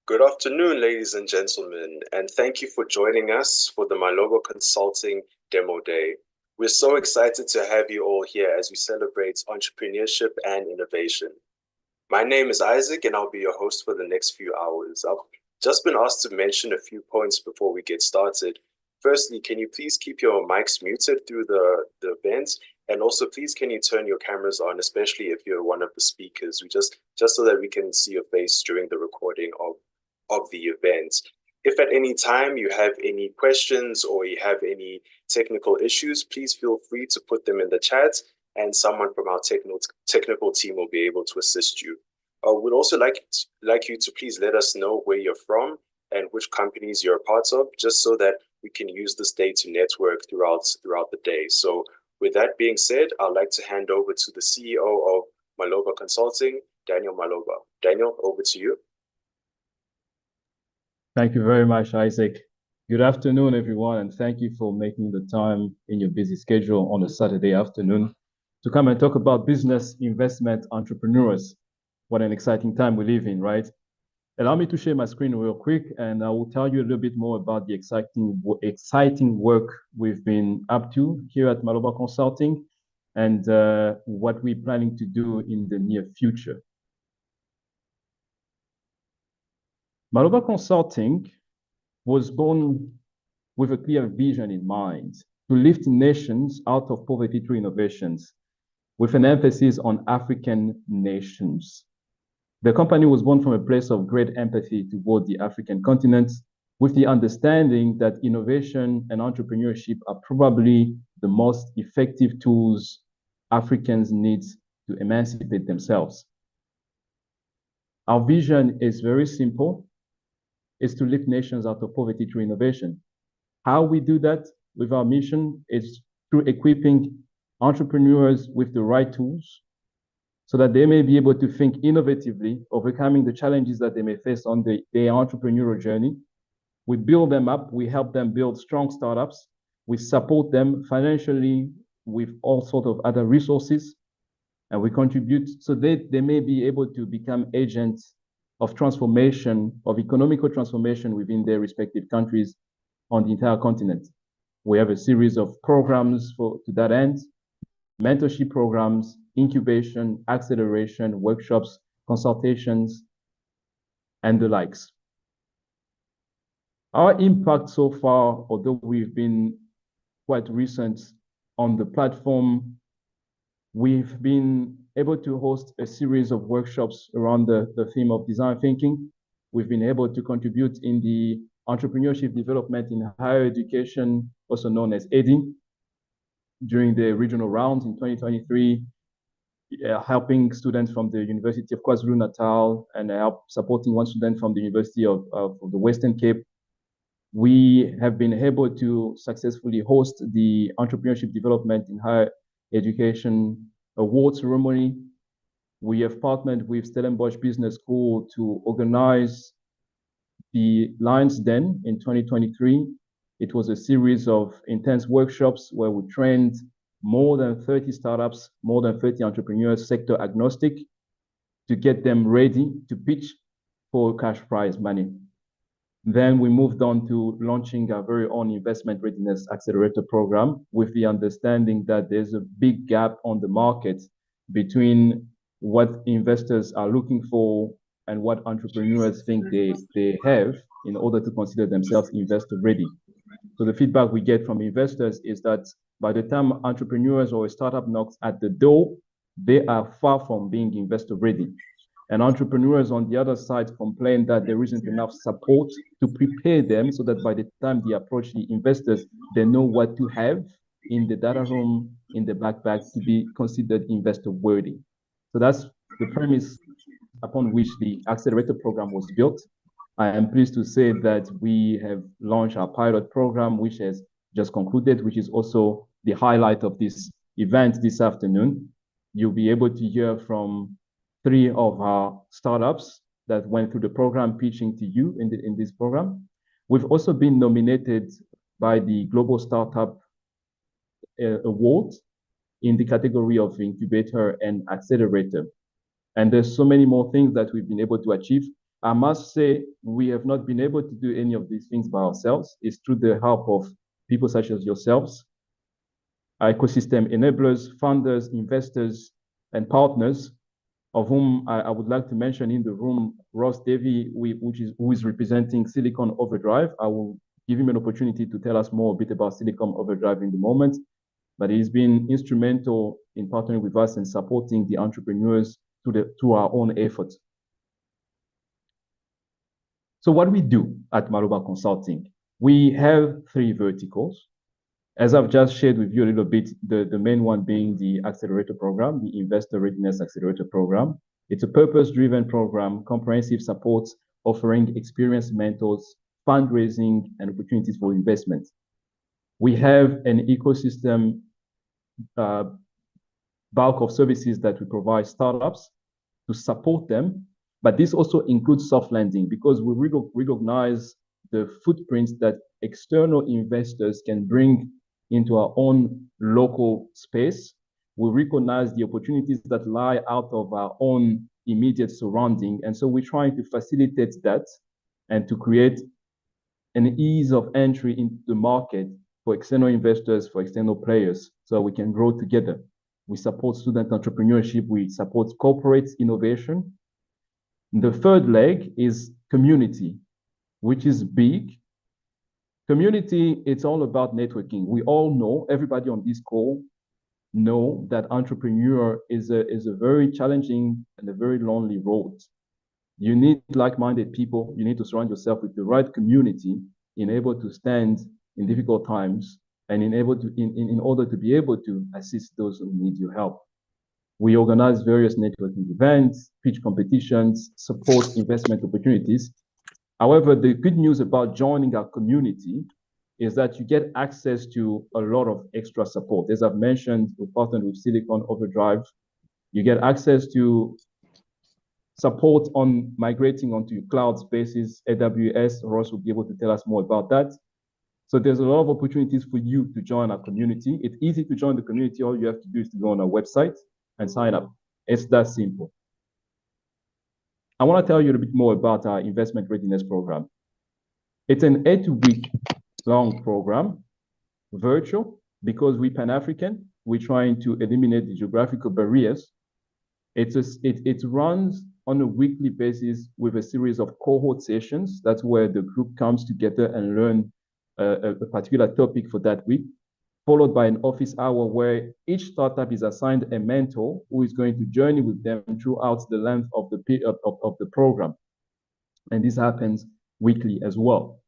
Good afternoon, ladies and gentlemen, and thank you for joining us for the Maloba Consulting Demo Day. We're so excited to have you all here as we celebrate entrepreneurship and innovation. My name is Isaac, and I'll be your host for the next few hours. I've just been asked to mention a few points before we get started. Firstly, can you please keep your mics muted through the event? And also, please, can you turn your cameras on, especially if you're one of the speakers, just so that we can see your face during the recording of the event. If at any time you have any questions or you have any technical issues, please feel free to put them in the chat and someone from our technical team will be able to assist you. We'd also like you to please let us know where you're from and which companies you're a part of, just so that we can use this day to network throughout the day. So with that being said, I'd like to hand over to the CEO of Maloba Consulting, Daniel Maloba. Daniel, over to you. Thank you very much, Isaac. Good afternoon, everyone, and thank you for making the time in your busy schedule on a Saturday afternoon to come and talk about business, investment, entrepreneurs. What an exciting time we live in, right? Allow me to share my screen real quick, and I will tell you a little bit more about the exciting work we've been up to here at Maloba Consulting and what we're planning to do in the near future. Maloba Consulting was born with a clear vision in mind to lift nations out of poverty through innovations, with an emphasis on African nations. The company was born from a place of great empathy toward the African continent, with the understanding that innovation and entrepreneurship are probably the most effective tools Africans need to emancipate themselves. Our vision is very simple. Is to lift nations out of poverty through innovation. How we do that with our mission is through equipping entrepreneurs with the right tools so that they may be able to think innovatively, overcoming the challenges that they may face on their entrepreneurial journey. We build them up, we help them build strong startups, we support them financially with all sorts of other resources, and we contribute so that they may be able to become agents of transformation, of economical transformation within their respective countries on the entire continent. We have a series of programs to that end, mentorship programs, incubation, acceleration, workshops, consultations, and the likes. Our impact so far, although we've been quite recent on the platform, we've been able to host a series of workshops around the theme of design thinking. We've been able to contribute in the entrepreneurship development in higher education, also known as EDI, during the regional rounds in 2023, helping students from the University of KwaZulu-Natal and supporting one student from the University of the Western Cape. We have been able to successfully host the entrepreneurship development in higher education award ceremony. We have partnered with Stellenbosch Business School to organize the Lions Den in 2023. It was a series of intense workshops where we trained more than 30 startups, more than 30 entrepreneurs, sector agnostic, to get them ready to pitch for cash prize money. Then we moved on to launching our very own investment readiness accelerator program with the understanding that there's a big gap on the market between what investors are looking for and what entrepreneurs think they have in order to consider themselves investor ready. So the feedback we get from investors is that by the time entrepreneurs or a startup knocks at the door, they are far from being investor ready. And entrepreneurs on the other side complain that there isn't enough support to prepare them so that by the time they approach the investors, they know what to have in the data room, in the backpack to be considered investor worthy. So that's the premise upon which the Accelerator program was built. I am pleased to say that we have launched our pilot program, which has just concluded, which is also the highlight of this event this afternoon. You'll be able to hear from 3 of our startups that went through the program pitching to you in this program. We've also been nominated by the Global Startup Award in the category of incubator and accelerator. And there's so many more things that we've been able to achieve. I must say, we have not been able to do any of these things by ourselves. It's through the help of people such as yourselves, ecosystem enablers, funders, investors, and partners, of whom I would like to mention in the room Ross Davey, who is representing Silicon Overdrive. I will give him an opportunity to tell us more a bit about Silicon Overdrive in the moment, but he's been instrumental in partnering with us and supporting the entrepreneurs through our own efforts. So what we do at Maloba Consulting, we have 3 verticals. As I've just shared with you a little bit, the main one being the Accelerator program, the Investor Readiness Accelerator program. It's a purpose-driven program, comprehensive support, offering experienced mentors, fundraising, and opportunities for investment. We have an ecosystem bulk of services that we provide startups to support them, but this also includes soft lending because we recognize the footprints that external investors can bring into our own local space. We recognize the opportunities that lie out of our own immediate surrounding. And so we're trying to facilitate that and to create an ease of entry into the market for external investors, for external players, so we can grow together. We support student entrepreneurship. We support corporate innovation. The third leg is community, which is big. Community, it's all about networking. We all know, everybody on this call know that entrepreneur is a very challenging and a very lonely road. You need like-minded people. You need to surround yourself with the right community in able to stand in difficult times and in order to be able to assist those who need your help. We organize various networking events, pitch competitions, support investment opportunities. However, the good news about joining our community is that you get access to a lot of extra support. As I've mentioned, we partnered with Silicon Overdrive. You get access to support on migrating onto cloud spaces, AWS. Ross will be able to tell us more about that. So there's a lot of opportunities for you to join our community. It's easy to join the community. All you have to do is to go on our website and sign up. It's that simple. I want to tell you a bit more about our investment readiness program. It's an 8-week long program, virtual, because we're Pan-African. We're trying to eliminate the geographical barriers. It runs on a weekly basis with a series of cohort sessions. That's where the group comes together and learn a particular topic for that week, followed by an office hour where each startup is assigned a mentor who is going to journey with them throughout the length of the program. And this happens weekly as well.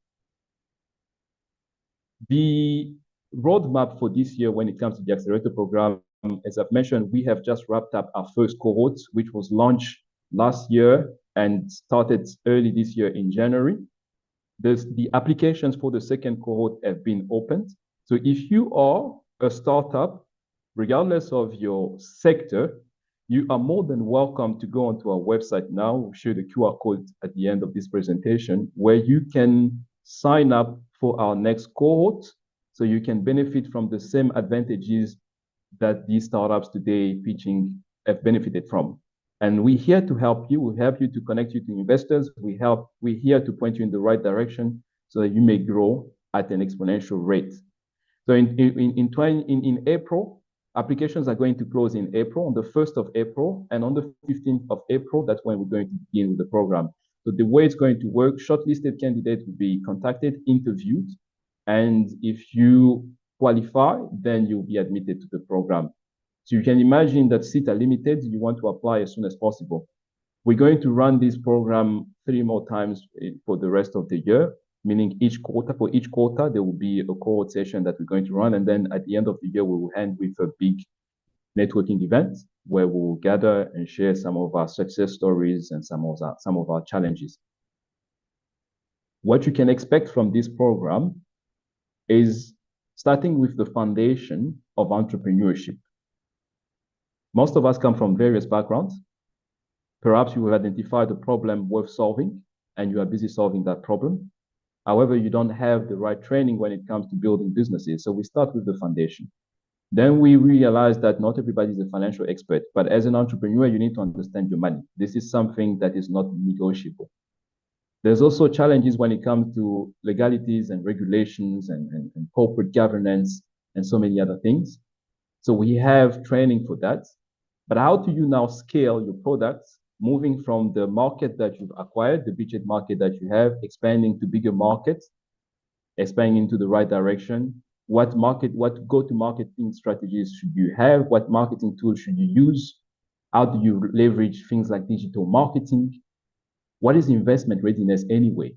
The roadmap for this year when it comes to the Accelerator program, as I've mentioned, we have just wrapped up our first cohort, which was launched last year and started early this year in January. The applications for the second cohort have been opened. So if you are a startup, regardless of your sector, you are more than welcome to go onto our website now. We'll show the QR code at the end of this presentation, where you can sign up for our next cohort, so you can benefit from the same advantages that these startups today pitching have benefited from. And we're here to help you. We help you to connect you to investors. We're here to point you in the right direction so that you may grow at an exponential rate. So in April, applications are going to close in April, on the 1st of April, and on the 15th of April, that's when we're going to begin with the program. So the way it's going to work, shortlisted candidates will be contacted, interviewed, and if you qualify, then you'll be admitted to the program. So you can imagine that seats are limited. You want to apply as soon as possible. We're going to run this program 3 more times for the rest of the year, meaning for each quarter, there will be a cohort session that we're going to run. And then at the end of the year, we will end with a big networking event where we'll gather and share some of our success stories and some of our challenges. What you can expect from this program is starting with the foundation of entrepreneurship. Most of us come from various backgrounds. Perhaps you have identified a problem worth solving and you are busy solving that problem. However, you don't have the right training when it comes to building businesses. So we start with the foundation. Then we realize that not everybody is a financial expert, but as an entrepreneur, you need to understand your money. This is something that is not negotiable. There's also challenges when it comes to legalities and regulations and corporate governance and so many other things. So we have training for that. But how do you now scale your products, moving from the market that you've acquired, the beachhead market that you have, expanding to bigger markets, expanding into the right direction? What go-to-marketing strategies should you have? What marketing tools should you use? How do you leverage things like digital marketing? What is investment readiness anyway?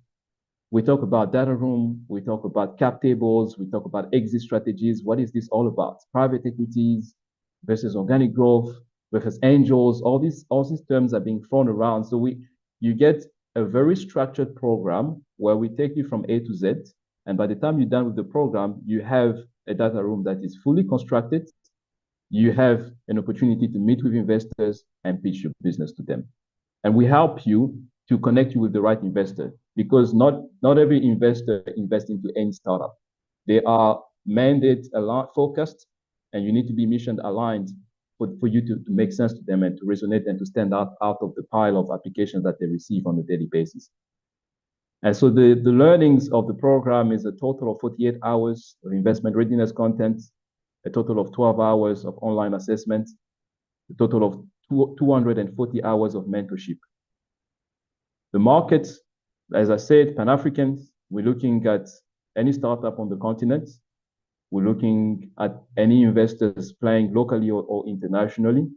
We talk about data room, we talk about cap tables, we talk about exit strategies. What is this all about? Private equities versus organic growth versus angels. All these terms are being thrown around. So you get a very structured program where we take you from A to Z. And by the time you're done with the program, you have a data room that is fully constructed. You have an opportunity to meet with investors and pitch your business to them. And we help you to connect you with the right investor, because not every investor invests into any startup. They are mandate focused, and you need to be mission aligned for you to make sense to them and to resonate and to stand out of the pile of applications that they receive on a daily basis. And so the learnings of the program is a total of 48 hours of investment readiness content, a total of 12 hours of online assessment, a total of 240 hours of mentorship. The market, as I said, Pan-Africans, we're looking at any startup on the continent. We're looking at any investors playing locally or internationally.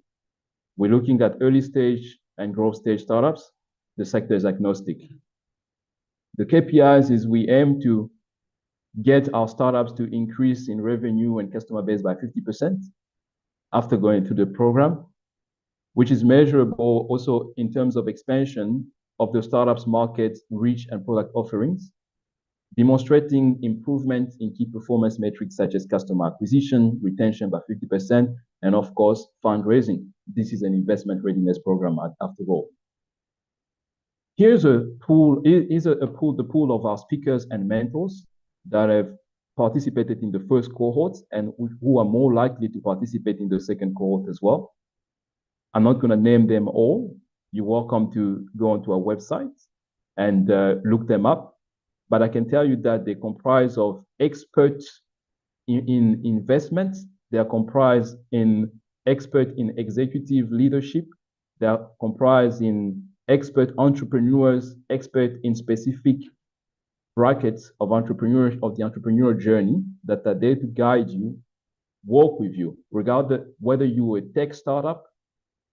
We're looking at early stage and growth stage startups. The sector is agnostic. The KPIs is we aim to get our startups to increase in revenue and customer base by 50% after going through the program, which is measurable also in terms of expansion of the startups market reach and product offerings, demonstrating improvement in key performance metrics such as customer acquisition, retention by 50%, and of course, fundraising. This is an investment readiness program after all. Here's a pool, the pool of our speakers and mentors that have participated in the first cohort and who are more likely to participate in the second cohort as well. I'm not going to name them all. You're welcome to go onto our website and look them up. But I can tell you that they comprise of experts in investments. They are comprised in expert in executive leadership. They are comprised in expert entrepreneurs, expert in specific brackets of entrepreneurs of the entrepreneurial journey that are there to guide you, work with you, regardless whether you're a tech startup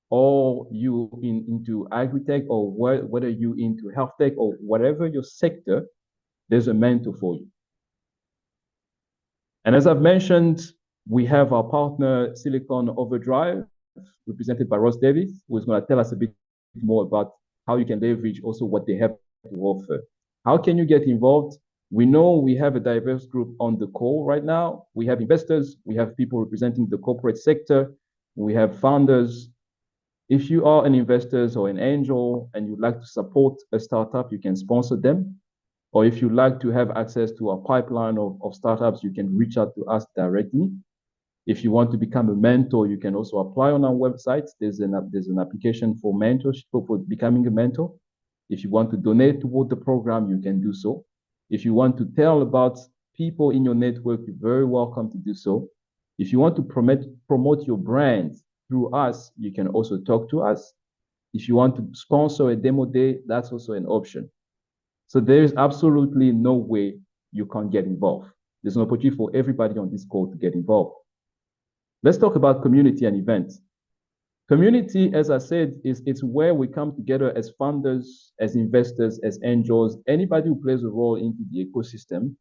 or you into agri-tech or whether you into health tech or whatever your sector, there's a mentor for you. And as I've mentioned, we have our partner Silicon Overdrive, represented by Ross Davis, who is going to tell us a bit more about how you can leverage also what they have to offer. How can you get involved? We know we have a diverse group on the call right now. We have investors, we have people representing the corporate sector, we have founders. If you are an investor or an angel and you'd like to support a startup, you can sponsor them. Or if you'd like to have access to a pipeline of startups, you can reach out to us directly. If you want to become a mentor, you can also apply on our website. There's an application for mentorship, for becoming a mentor. If you want to donate toward the program, you can do so. If you want to tell about people in your network, you're very welcome to do so. If you want to promote your brand through us, you can also talk to us. If you want to sponsor a demo day, that's also an option. So there is absolutely no way you can't get involved. There's an opportunity for everybody on this call to get involved. Let's talk about community and events. Community, as I said, it's where we come together as funders, as investors, as angels, anybody who plays a role into the ecosystem.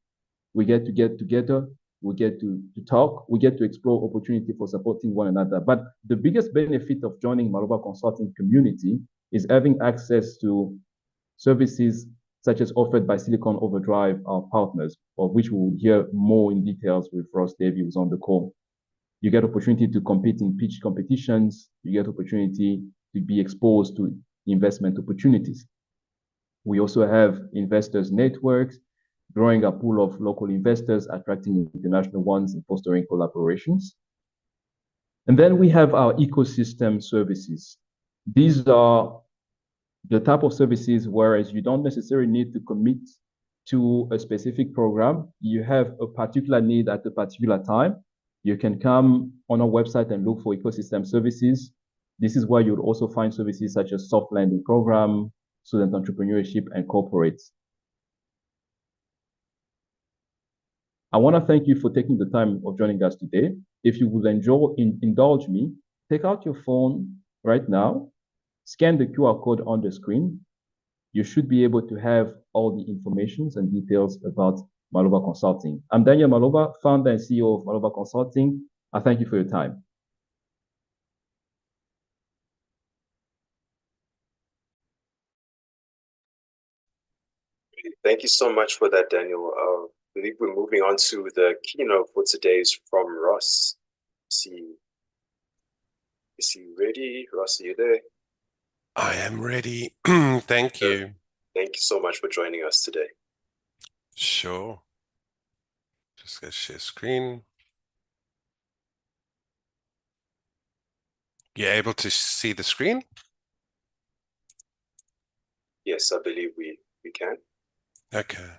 We get together, we get to talk, we get to explore opportunity for supporting one another. But the biggest benefit of joining Maloba Consulting community is having access to services such as offered by Silicon Overdrive, our partners, of which we will hear more in details with Ross Davies, who's on the call. You get opportunity to compete in pitch competitions. You get opportunity to be exposed to investment opportunities. We also have investors networks, growing a pool of local investors, attracting international ones, and fostering collaborations. And then we have our ecosystem services. These are the type of services, whereas you don't necessarily need to commit to a specific program, you have a particular need at a particular time, you can come on our website and look for ecosystem services. This is where you'll also find services such as soft landing program, student entrepreneurship, and corporates. I want to thank you for taking the time of joining us today. If you would indulge me, take out your phone right now, scan the QR code on the screen. You should be able to have all the information and details about Maloba Consulting. I'm Daniel Maloba, founder and CEO of Maloba Consulting. I thank you for your time. Thank you so much for that, Daniel. I believe we're moving on to the keynote for today's from Ross. Is he ready? Ross, are you there? I am ready. Thank you. Thank you so much for joining us today. Sure. Just gonna share screen. You're able to see the screen? Yes, I believe we can. Okay.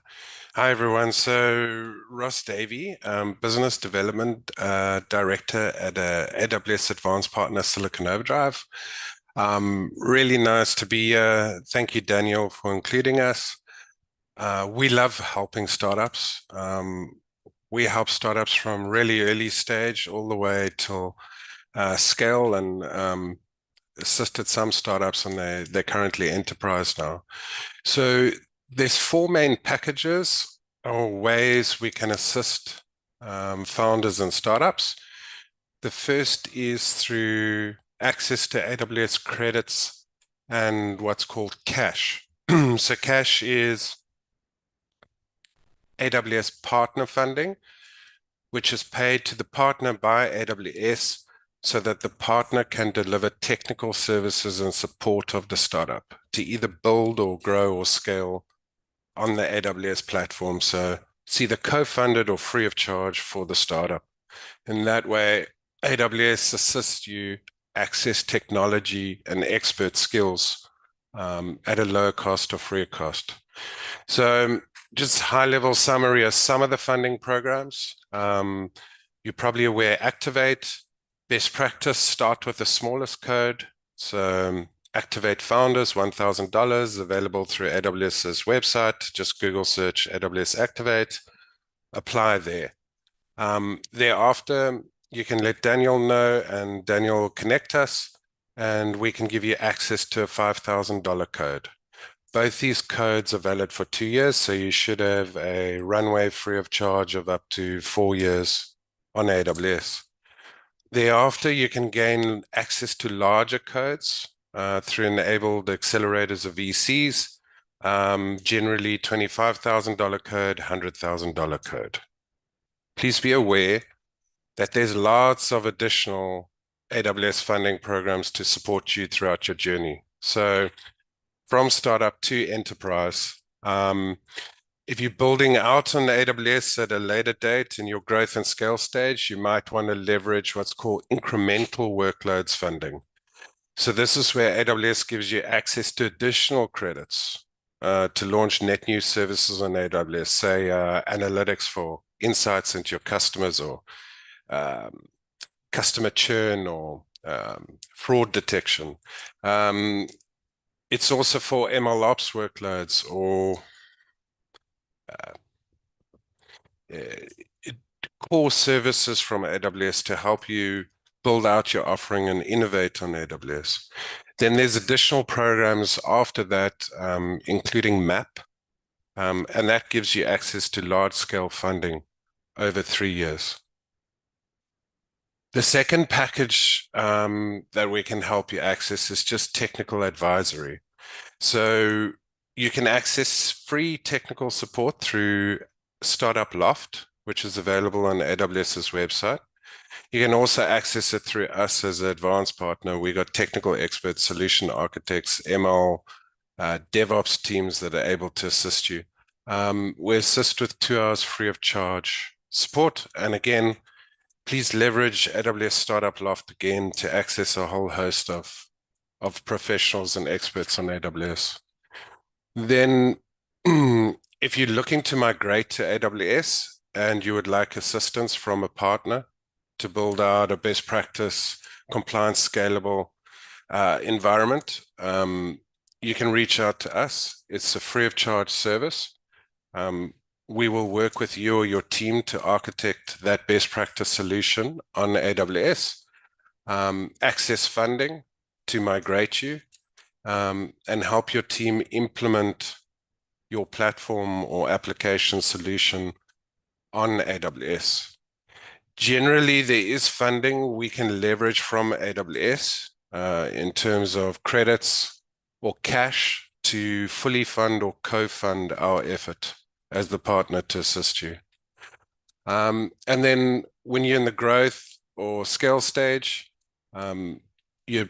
Hi, everyone. So Ross Davey, Business Development Director at AWS Advanced Partner Silicon Overdrive. Really nice to be here. Thank you, Daniel, for including us. We love helping startups. We help startups from really early stage all the way till scale, and assisted some startups, and they're currently enterprise now. So there's four main packages or ways we can assist founders and startups. The first is through access to AWS credits and what's called cash. So cash is AWS partner funding, which is paid to the partner by AWS so that the partner can deliver technical services and support of the startup to either build or grow or scale on the AWS platform. So it's either co-funded or free of charge for the startup. In that way, AWS assists you access technology and expert skills at a low cost or free cost. So just high-level summary of some of the funding programs. You're probably aware Activate, best practice, start with the smallest code. So Activate Founders, $1,000, available through AWS's website. Just Google search AWS Activate, apply there. Thereafter, you can let Daniel know, and Daniel will connect us, and we can give you access to a $5,000 code. Both these codes are valid for 2 years, so you should have a runway free of charge of up to 4 years on AWS. Thereafter, you can gain access to larger codes through enabled accelerators of VCs, generally $25,000 code, $100,000 code. Please be aware that there's lots of additional AWS funding programs to support you throughout your journey. So from startup to enterprise, if you're building out on AWS at a later date in your growth and scale stage, you might want to leverage what's called incremental workloads funding. So this is where AWS gives you access to additional credits to launch net new services on AWS, say analytics for insights into your customers, or customer churn, or fraud detection. It's also for MLOps workloads, or core services from AWS to help you build out your offering and innovate on AWS. Then there's additional programs after that, including MAP, and that gives you access to large-scale funding over 3 years. The second package that we can help you access is just technical advisory. So you can access free technical support through Startup Loft, which is available on AWS's website. You can also access it through us as an advanced partner. We got technical experts, solution architects, ML, DevOps teams that are able to assist you. We assist with 2 hours free of charge support. And again, please leverage AWS Startup Loft again to access a whole host of of professionals and experts on AWS. Then if you're looking to migrate to AWS and you would like assistance from a partner to build out a best practice, compliance, scalable environment, you can reach out to us. It's a free of charge service. We will work with you or your team to architect that best practice solution on AWS, access funding to migrate you, and help your team implement your platform or application solution on AWS. Generally, there is funding we can leverage from AWS in terms of credits or cash to fully fund or co-fund our effort as the partner to assist you. And then when you're in the growth or scale stage, you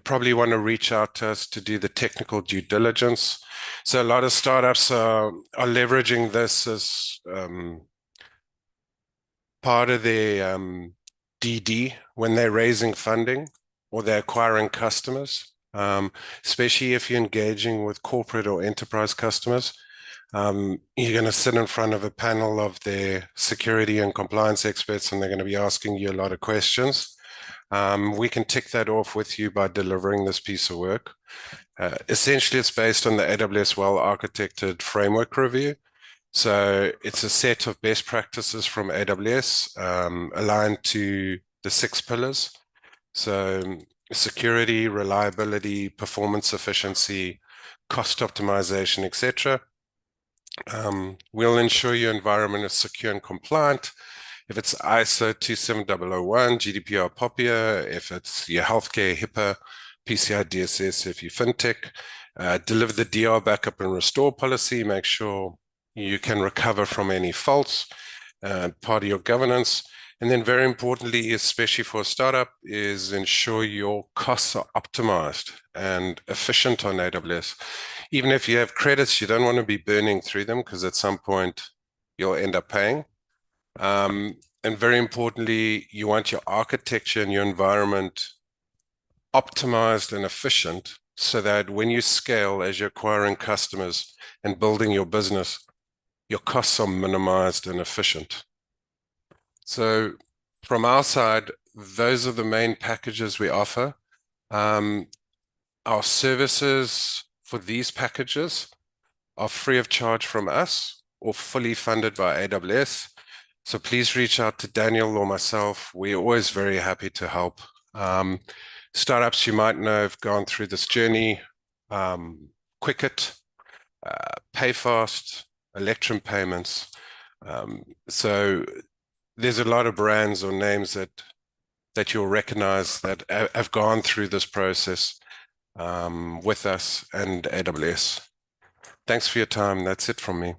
probably want to reach out to us to do the technical due diligence. So a lot of startups are leveraging this as part of their DD when they're raising funding or they're acquiring customers, especially if you're engaging with corporate or enterprise customers. You're going to sit in front of a panel of their security and compliance experts, and they're going to be asking you a lot of questions. We can tick that off with you by delivering this piece of work. Essentially, it's based on the AWS well-architected framework review. So it's a set of best practices from AWS aligned to the 6 pillars. So security, reliability, performance efficiency, cost optimization, etc. We'll ensure your environment is secure and compliant. If it's ISO 27001, GDPR, POPIA, if it's your healthcare, HIPAA, PCI DSS, if you're fintech, deliver the DR backup and restore policy, make sure you can recover from any faults, part of your governance. And then very importantly, especially for a startup, is ensure your costs are optimized and efficient on AWS. Even if you have credits, you don't want to be burning through them because at some point you'll end up paying. And very importantly, you want your architecture and your environment optimized and efficient so that when you scale as you're acquiring customers and building your business, your costs are minimized and efficient. So from our side, those are the main packages we offer. Our services for these packages are free of charge from us or fully funded by AWS. So please reach out to Daniel or myself. We're always very happy to help. Startups you might know have gone through this journey, Quicket, Payfast, Electrum Payments. So there's a lot of brands or names that you'll recognize that have gone through this process with us and AWS. Thanks for your time. That's it from me.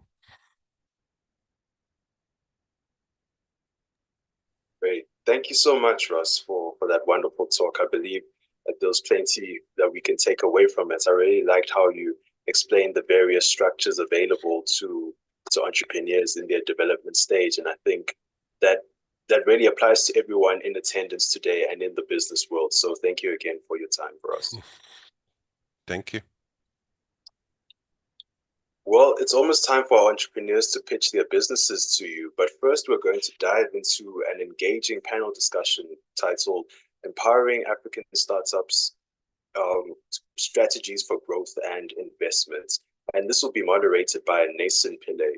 Great. Thank you so much, Russ, for that wonderful talk. I believe that there's plenty that we can take away from it. I really liked how you explained the various structures available to entrepreneurs in their development stage. And I think that really applies to everyone in attendance today and in the business world. So thank you again for your time, Russ. Thank you. Well, it's almost time for our entrepreneurs to pitch their businesses to you. But first, we're going to dive into an engaging panel discussion titled Empowering African Startups, Strategies for Growth and Investment. And this will be moderated by Nason Pillay.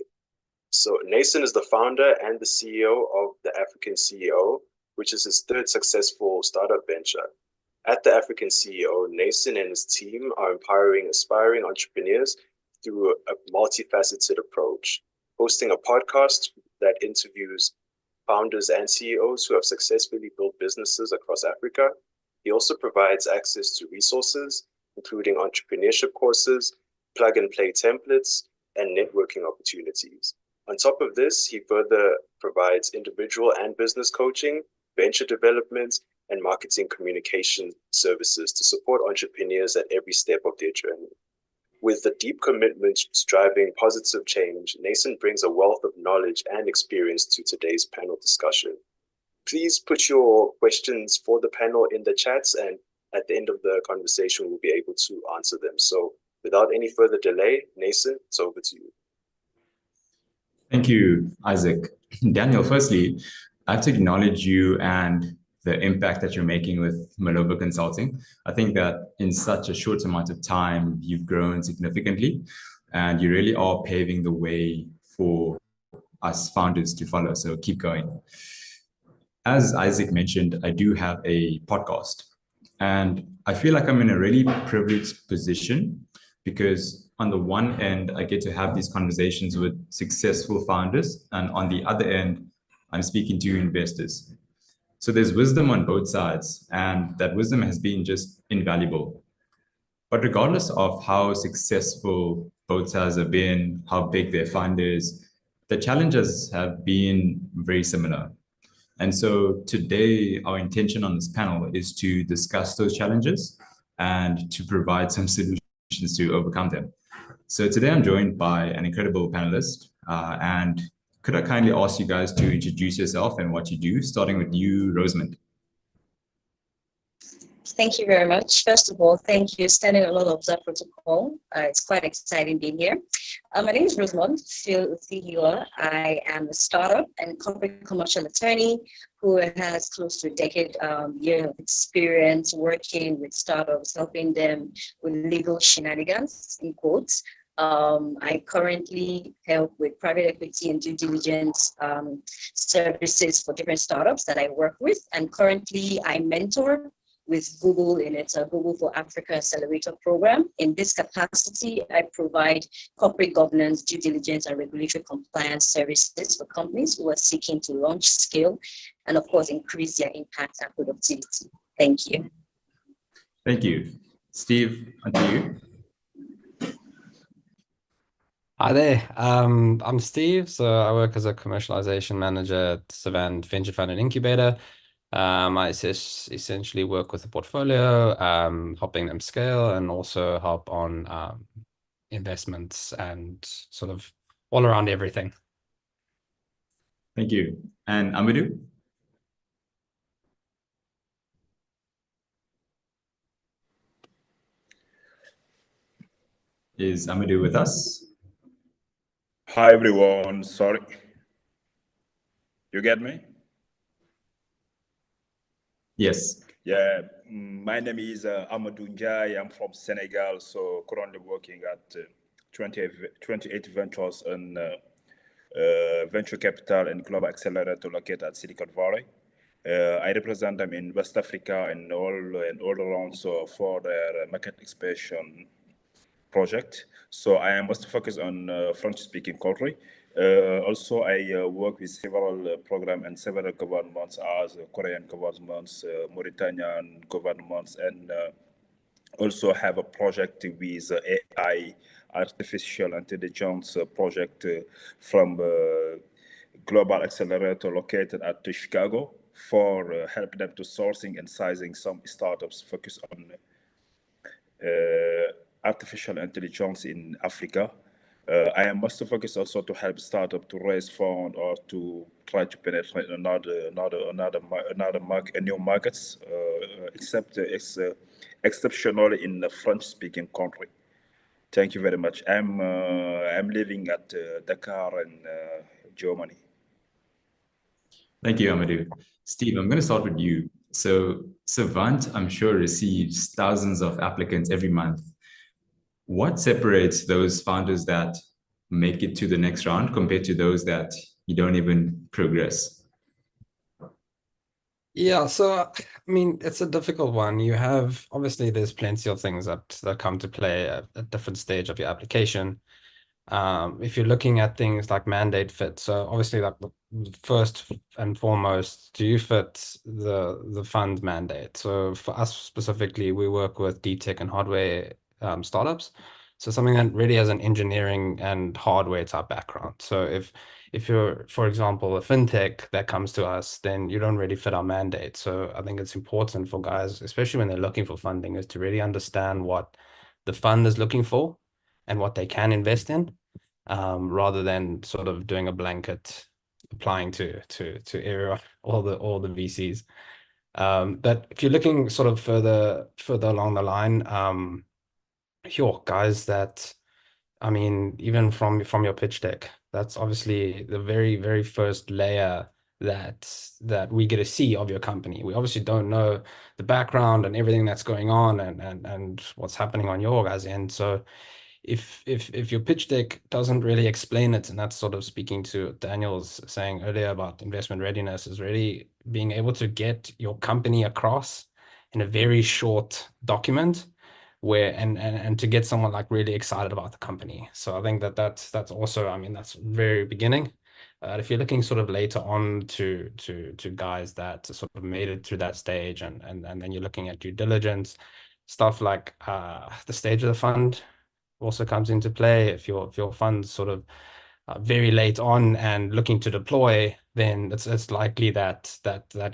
So Nason is the founder and the CEO of the African CEO, which is his third successful startup venture. At the African CEO, Nason and his team are empowering aspiring entrepreneurs through a multifaceted approach, hosting a podcast that interviews founders and CEOs who have successfully built businesses across Africa. He also provides access to resources, including entrepreneurship courses, plug-and-play templates, and networking opportunities. On top of this, he further provides individual and business coaching, venture development, and marketing communication services to support entrepreneurs at every step of their journey. With a deep commitment to driving positive change, Nason brings a wealth of knowledge and experience to today's panel discussion. Please put your questions for the panel in the chats, and at the end of the conversation, we'll be able to answer them. So without any further delay, Nathan, it's over to you. Thank you, Isaac. Daniel, firstly, I have to acknowledge you and the impact that you're making with Malova Consulting. I think that in such a short amount of time, you've grown significantly, and you really are paving the way for us founders to follow. So keep going. As Isaac mentioned, I do have a podcast, and I feel like I'm in a really privileged position because on the one end, I get to have these conversations with successful founders, and on the other end, I'm speaking to investors. So there's wisdom on both sides, and that wisdom has been just invaluable. But regardless of how successful both sides have been, how big their fund is, the challenges have been very similar. And so today, our intention on this panel is to discuss those challenges and to provide some solutions to overcome them. So today I'm joined by an incredible panelist. And could I kindly ask you guys to introduce yourself and what you do, starting with you, Rosamond? Thank you very much. First of all, thank you. Standing alone of that protocol. It's quite exciting being here. My name is Rosamond Fihua. I am a startup and corporate commercial attorney who has close to a decade year of experience working with startups, helping them with legal shenanigans, in quotes. I currently help with private equity and due diligence services for different startups that I work with. And currently I mentor with Google in its Google for Africa Accelerator program. In this capacity, I provide corporate governance, due diligence, and regulatory compliance services for companies who are seeking to launch, scale, and of course, increase their impact and productivity. Thank you. Thank you. Steve, on to you. Hi there. I'm Steve. So I work as a commercialization manager at Savant Venture Fund and Incubator. I essentially work with the portfolio, helping them scale, and also help on investments and sort of all around everything. Thank you. And Amadou? Is Amadou with us? Hi, everyone. Sorry. You get me? Yes. Yeah, my name is Amadou Ndiaye. I'm from Senegal, so currently working at 28 Ventures and Venture Capital and Global Accelerator located at Silicon Valley. I represent them in West Africa and all around, so for their market expansion project. So I am most focused on French-speaking country. Also, I work with several programs and several governments as Korean governments, Mauritanian governments, and also have a project with AI, artificial intelligence project from Global Accelerator located at Chicago for help them to sourcing and sizing some startups focused on artificial intelligence in Africa. I am most focused also to help startup to raise fund or to try to penetrate new markets, except it's exceptionally in the French-speaking country. Thank you very much. I'm living at Dakar in Germany. Thank you, Amadou. Steve, I'm going to start with you. So Savant, I'm sure, receives thousands of applicants every month. What separates those founders that make it to the next round compared to those that you don't even progress? Yeah, so I mean, it's a difficult one. You have obviously there's plenty of things that come to play at a different stage of your application. If you're looking at things like mandate fit, so obviously like first and foremost, do you fit the fund mandate? So for us specifically, we work with deep tech and hardware startups. So something that really has an engineering and hardware type background. So if you're, for example, a fintech that comes to us, then you don't really fit our mandate. So I think it's important for guys, especially when they're looking for funding, is to really understand what the fund is looking for and what they can invest in, rather than sort of doing a blanket applying to all the VCs. But if you're looking sort of further along the line, guys, I mean, even from your pitch deck, that's obviously the very, very first layer that we get to see of your company. We obviously don't know the background and everything that's going on and what's happening on your guys' end. So if your pitch deck doesn't really explain it, and that's sort of speaking to Daniel's saying earlier about investment readiness, is really being able to get your company across in a very short document where and to get someone like really excited about the company. So I think that's also, I mean, that's very beginning. If you're looking sort of later on to guys that sort of made it through that stage, and then you're looking at due diligence, stuff like the stage of the fund also comes into play. If your fund's sort of very late on and looking to deploy, then it's likely that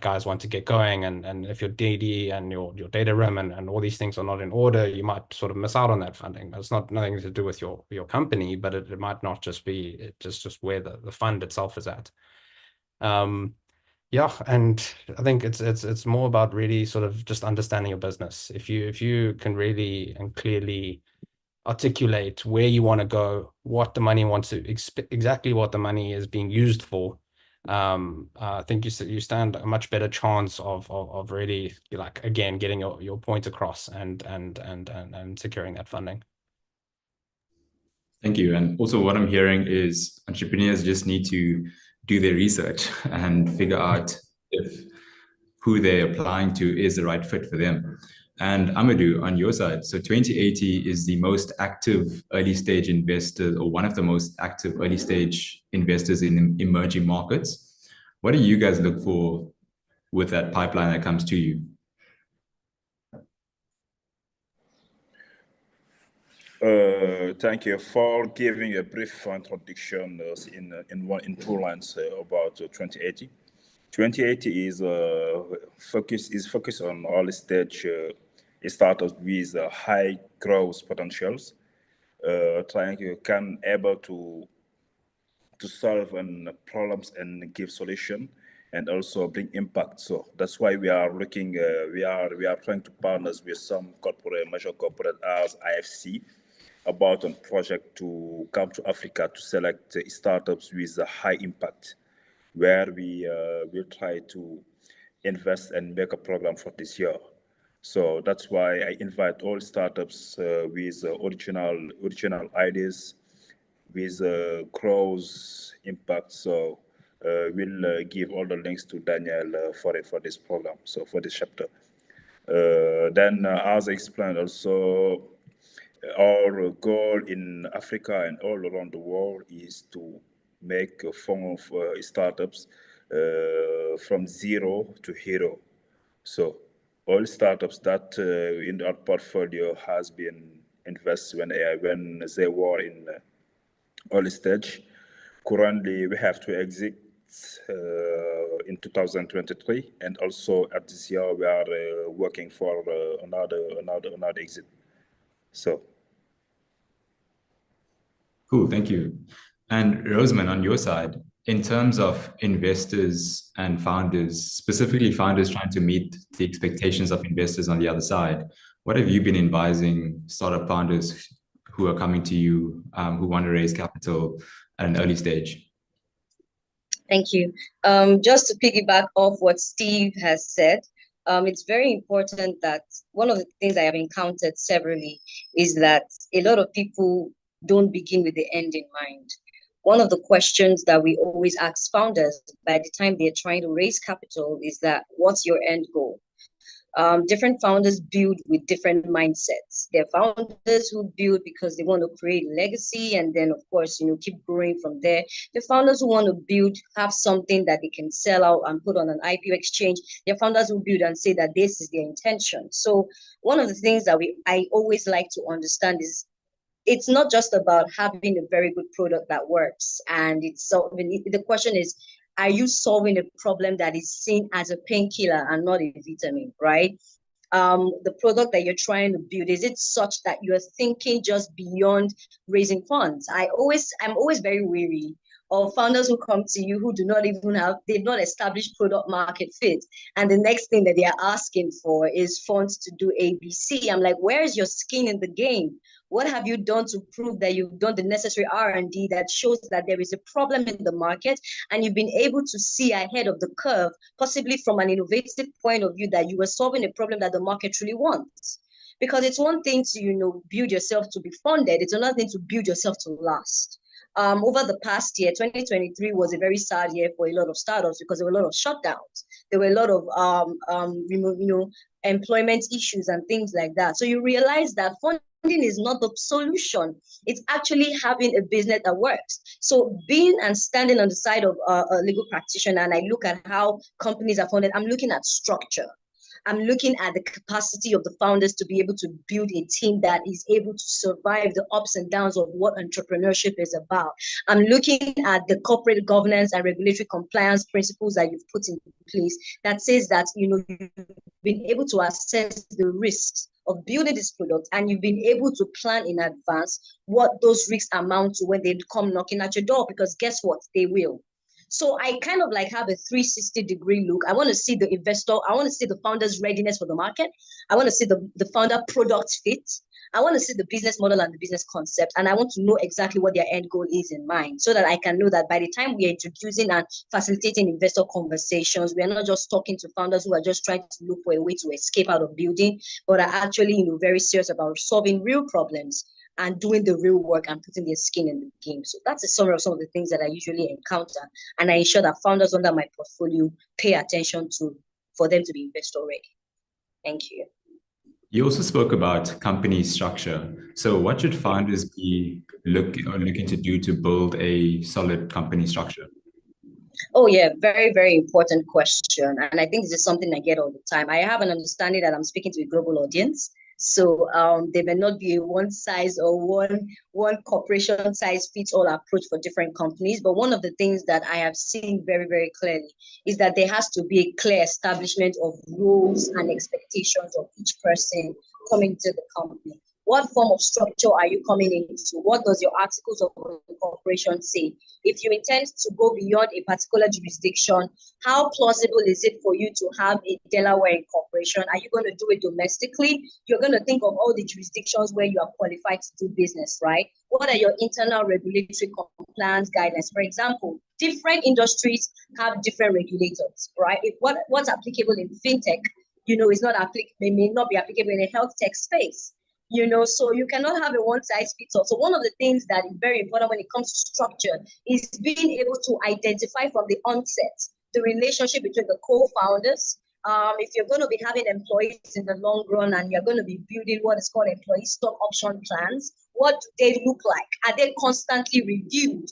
guys want to get going. And if your DD and your data room and all these things are not in order, you might sort of miss out on that funding. That's nothing to do with your company, but it might not just be just where the fund itself is at. Yeah, and I think it's more about really sort of just understanding your business. If you can really and clearly articulate where you want to go, what the money wants to exactly what the money is being used for, I think you stand a much better chance of really, like, again, getting your point across and securing that funding. Thank you. And also what I'm hearing is entrepreneurs just need to do their research and figure out if who they're applying to is the right fit for them. And Amadou, on your side, so 2080 is the most active early stage investor, or one of the most active early stage investors in emerging markets. What do you guys look for with that pipeline that comes to you? Thank you for giving a brief introduction in 2 lines about 2080. 2080 is focused on early stage startups with high growth potentials, able to solve problems and give solution, and also bring impact. So that's why we are looking. We are trying to partner with some major corporate as IFC about a project to come to Africa to select startups with a high impact, where we will try to invest and make a program for this year. So that's why I invite all startups with original ideas, with growth impact. So we'll give all the links to Daniel for this program, so for this chapter. Then, as I explained also, our goal in Africa and all around the world is to make a form of startups from zero to hero. So all startups that in our portfolio has been invested when they were in early stage. Currently, we have to exit in 2023, and also at this year we are working for another exit. So. Cool, thank you. And Rosamond, on your side, in terms of investors and founders, specifically founders trying to meet the expectations of investors on the other side, what have you been advising startup founders who are coming to you, who want to raise capital at an early stage? Thank you. Just to piggyback off what Steve has said, it's very important that one of the things I have encountered severally is that a lot of people don't begin with the end in mind. One of the questions that we always ask founders by the time they're trying to raise capital is that, what's your end goal? Different founders build with different mindsets. There are founders who build because they want to create legacy, and then, of course, keep growing from there. The founders who want to build, have something that they can sell out and put on an IPO exchange. There are founders who build and say that this is their intention. So one of the things that I always like to understand is, it's not just about having a very good product that works. And the question is, are you solving a problem that is seen as a painkiller and not a vitamin, right? The product that you're trying to build, is it such that you're thinking just beyond raising funds? I'm always very wary or founders who come to you who do not even have, they've not established product market fit. And the next thing that they are asking for is funds to do ABC. I'm like, where's your skin in the game? What have you done to prove that you've done the necessary R&D that shows that there is a problem in the market and you've been able to see ahead of the curve, possibly from an innovative point of view, that you were solving a problem that the market truly wants? Because it's one thing to, build yourself to be funded. It's another thing to build yourself to last. Over the past year, 2023 was a very sad year for a lot of startups because there were a lot of shutdowns. There were a lot of employment issues and things like that. So you realize that funding is not the solution. It's actually having a business that works. So being and standing on the side of a legal practitioner, and I look at how companies are funded, I'm looking at structure. I'm looking at the capacity of the founders to be able to build a team that is able to survive the ups and downs of what entrepreneurship is about. I'm looking at the corporate governance and regulatory compliance principles that you've put in place that says that, you've been able to assess the risks of building this product, and you've been able to plan in advance what those risks amount to when they come knocking at your door, because guess what? They will. So I kind of like have a 360-degree look. I want to see the investor. I want to see the founder's readiness for the market. I want to see the founder product fit. I want to see the business model and the business concept. And I want to know exactly what their end goal is in mind, so that I can know that by the time we are introducing and facilitating investor conversations, we are not just talking to founders who are just trying to look for a way to escape out of building, but are actually, very serious about solving real problems and doing the real work and putting their skin in the game. So that's a summary of some of the things that I usually encounter. And I ensure that founders under my portfolio pay attention to, for them to be investor ready. Thank you. You also spoke about company structure. So what should founders be looking to do to build a solid company structure? Oh yeah, very, very important question. And I think this is something I get all the time. I have an understanding that I'm speaking to a global audience. So there may not be a one size or one corporation size fits all approach for different companies. But one of the things that I have seen very, very clearly is that there has to be a clear establishment of roles and expectations of each person coming to the company. What form of structure are you coming into? What does your articles of incorporation say? If you intend to go beyond a particular jurisdiction, how plausible is it for you to have a Delaware incorporation? Are you going to do it domestically? You're going to think of all the jurisdictions where you are qualified to do business, right? What are your internal regulatory compliance guidelines? For example, different industries have different regulators, right? If what's applicable in fintech, is not applicable, may not be applicable in a health tech space. So you cannot have a one size fits all. So one of the things that is very important when it comes to structure is being able to identify from the onset the relationship between the co-founders. If you're going to be having employees in the long run and you're going to be building what is called employee stock option plans, what do they look like? Are they constantly reviewed?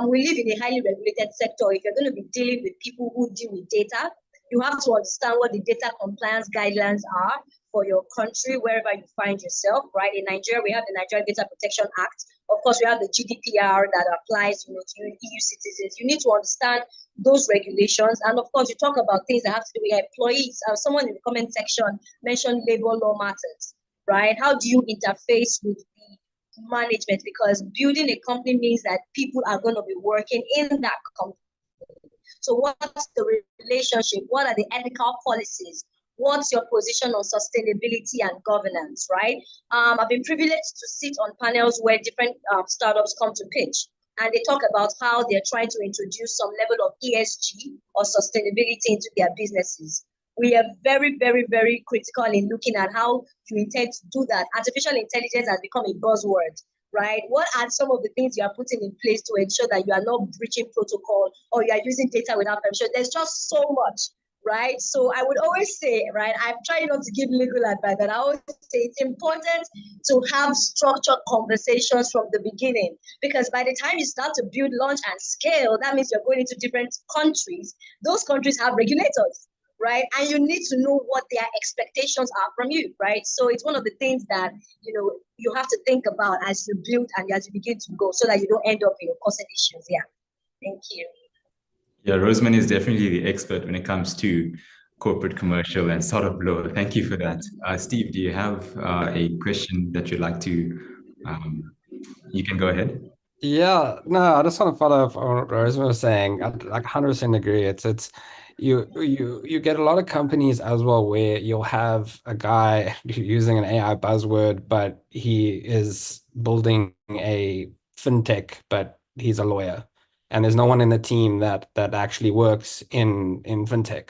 We live in a highly regulated sector. If you're going to be dealing with people who deal with data, you have to understand what the data compliance guidelines are for your country, wherever you find yourself, right? In Nigeria, we have the Nigerian Data Protection Act. Of course, we have the GDPR that applies, to EU citizens. You need to understand those regulations. And of course, you talk about things that have to do with employees. Someone in the comment section mentioned labor law matters, right? How do you interface with the management? Because building a company means that people are going to be working in that company. So what's the relationship? What are the ethical policies? What's your position on sustainability and governance, right? I've been privileged to sit on panels where different startups come to pitch, and they talk about how they're trying to introduce some level of ESG or sustainability into their businesses. We are very, very, very critical in looking at how you intend to do that. Artificial intelligence has become a buzzword, right? What are some of the things you are putting in place to ensure that you are not breaching protocol or you are using data without permission? There's just so much, right? So I would always say, right, I'm trying not to give legal advice, but I always say it's important to have structured conversations from the beginning, because by the time you start to build, launch, and scale, that means you're going into different countries. Those countries have regulators, right? And you need to know what their expectations are from you, right? So it's one of the things that, you have to think about as you build and as you begin to go, so that you don't end up causing issues. Yeah. Thank you. Yeah, Rosemary is definitely the expert when it comes to corporate, commercial, and startup law. Thank you for that. Steve, do you have a question that you'd like to, you can go ahead. Yeah, no, I just want to follow up on what Rosemary was saying. I like 100% agree. It's you get a lot of companies as well where you'll have a guy using an AI buzzword, but he is building a fintech, but he's a lawyer, and there's no one in the team that actually works in fintech.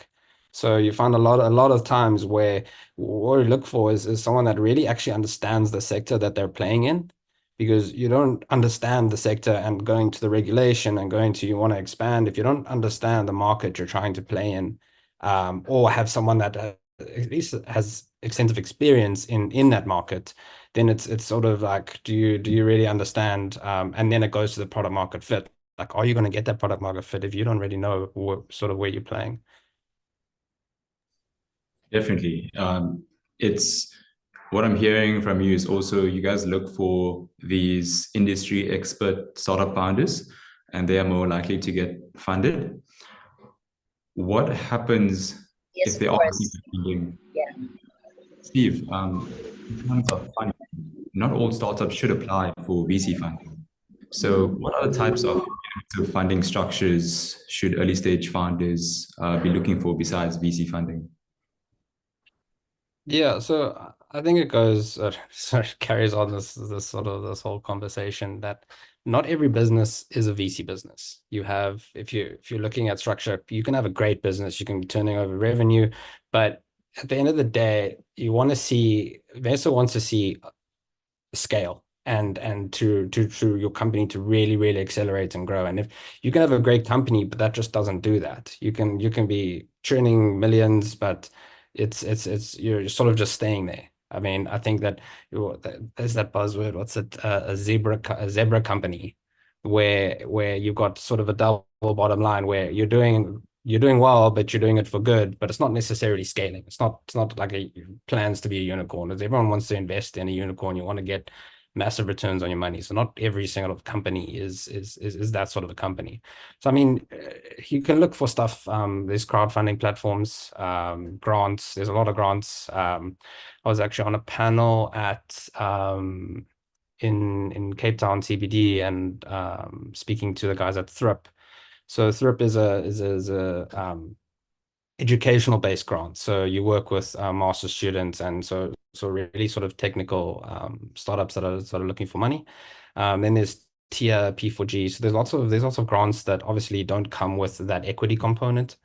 So you find a lot of times where what we look for is someone that really actually understands the sector that they're playing in, because you don't understand the sector and going to the regulation and going to you want to expand. If you don't understand the market you're trying to play in, or have someone that at least has extensive experience in that market, then it's sort of like, do you really understand? And then it goes to the product market fit. Like, are you going to get that product market fit if you don't really know sort of where you're playing? Definitely. It's what I'm hearing from you is also you guys look for these industry expert startup founders, and they are more likely to get funded. What happens Yes, if of they are looking course. for funding? Yeah. Steve, in terms of funding, not all startups should apply for VC funding. So, what other types of innovative funding structures should early stage founders be looking for besides VC funding? Yeah, so I think it goes sort of carries on this sort of this whole conversation that not every business is a VC business. You have, if you're looking at structure, you can have a great business, you can be turning over revenue, but at the end of the day, you want to see, investor wants to see scale and to your company to really accelerate and grow. And if you can have a great company, but that just doesn't do that. You can be churning millions, but it's you're sort of just staying there. I mean, I think that there's that buzzword, what's it, a zebra company, where you've got sort of a double bottom line where you're doing well, but you're doing it for good, but it's not necessarily scaling. It's not like a plans to be a unicorn. As everyone wants to invest in a unicorn, you want to get massive returns on your money. So not every single company is that sort of a company. So I mean, you can look for stuff. There's crowdfunding platforms, grants. There's a lot of grants. I was actually on a panel at in Cape Town CBD and speaking to the guys at Thrip. So Thrip is a educational based grant. So you work with master students, and so really sort of technical startups that are looking for money. Then there's tier P4G. So there's lots of grants that obviously don't come with that equity component.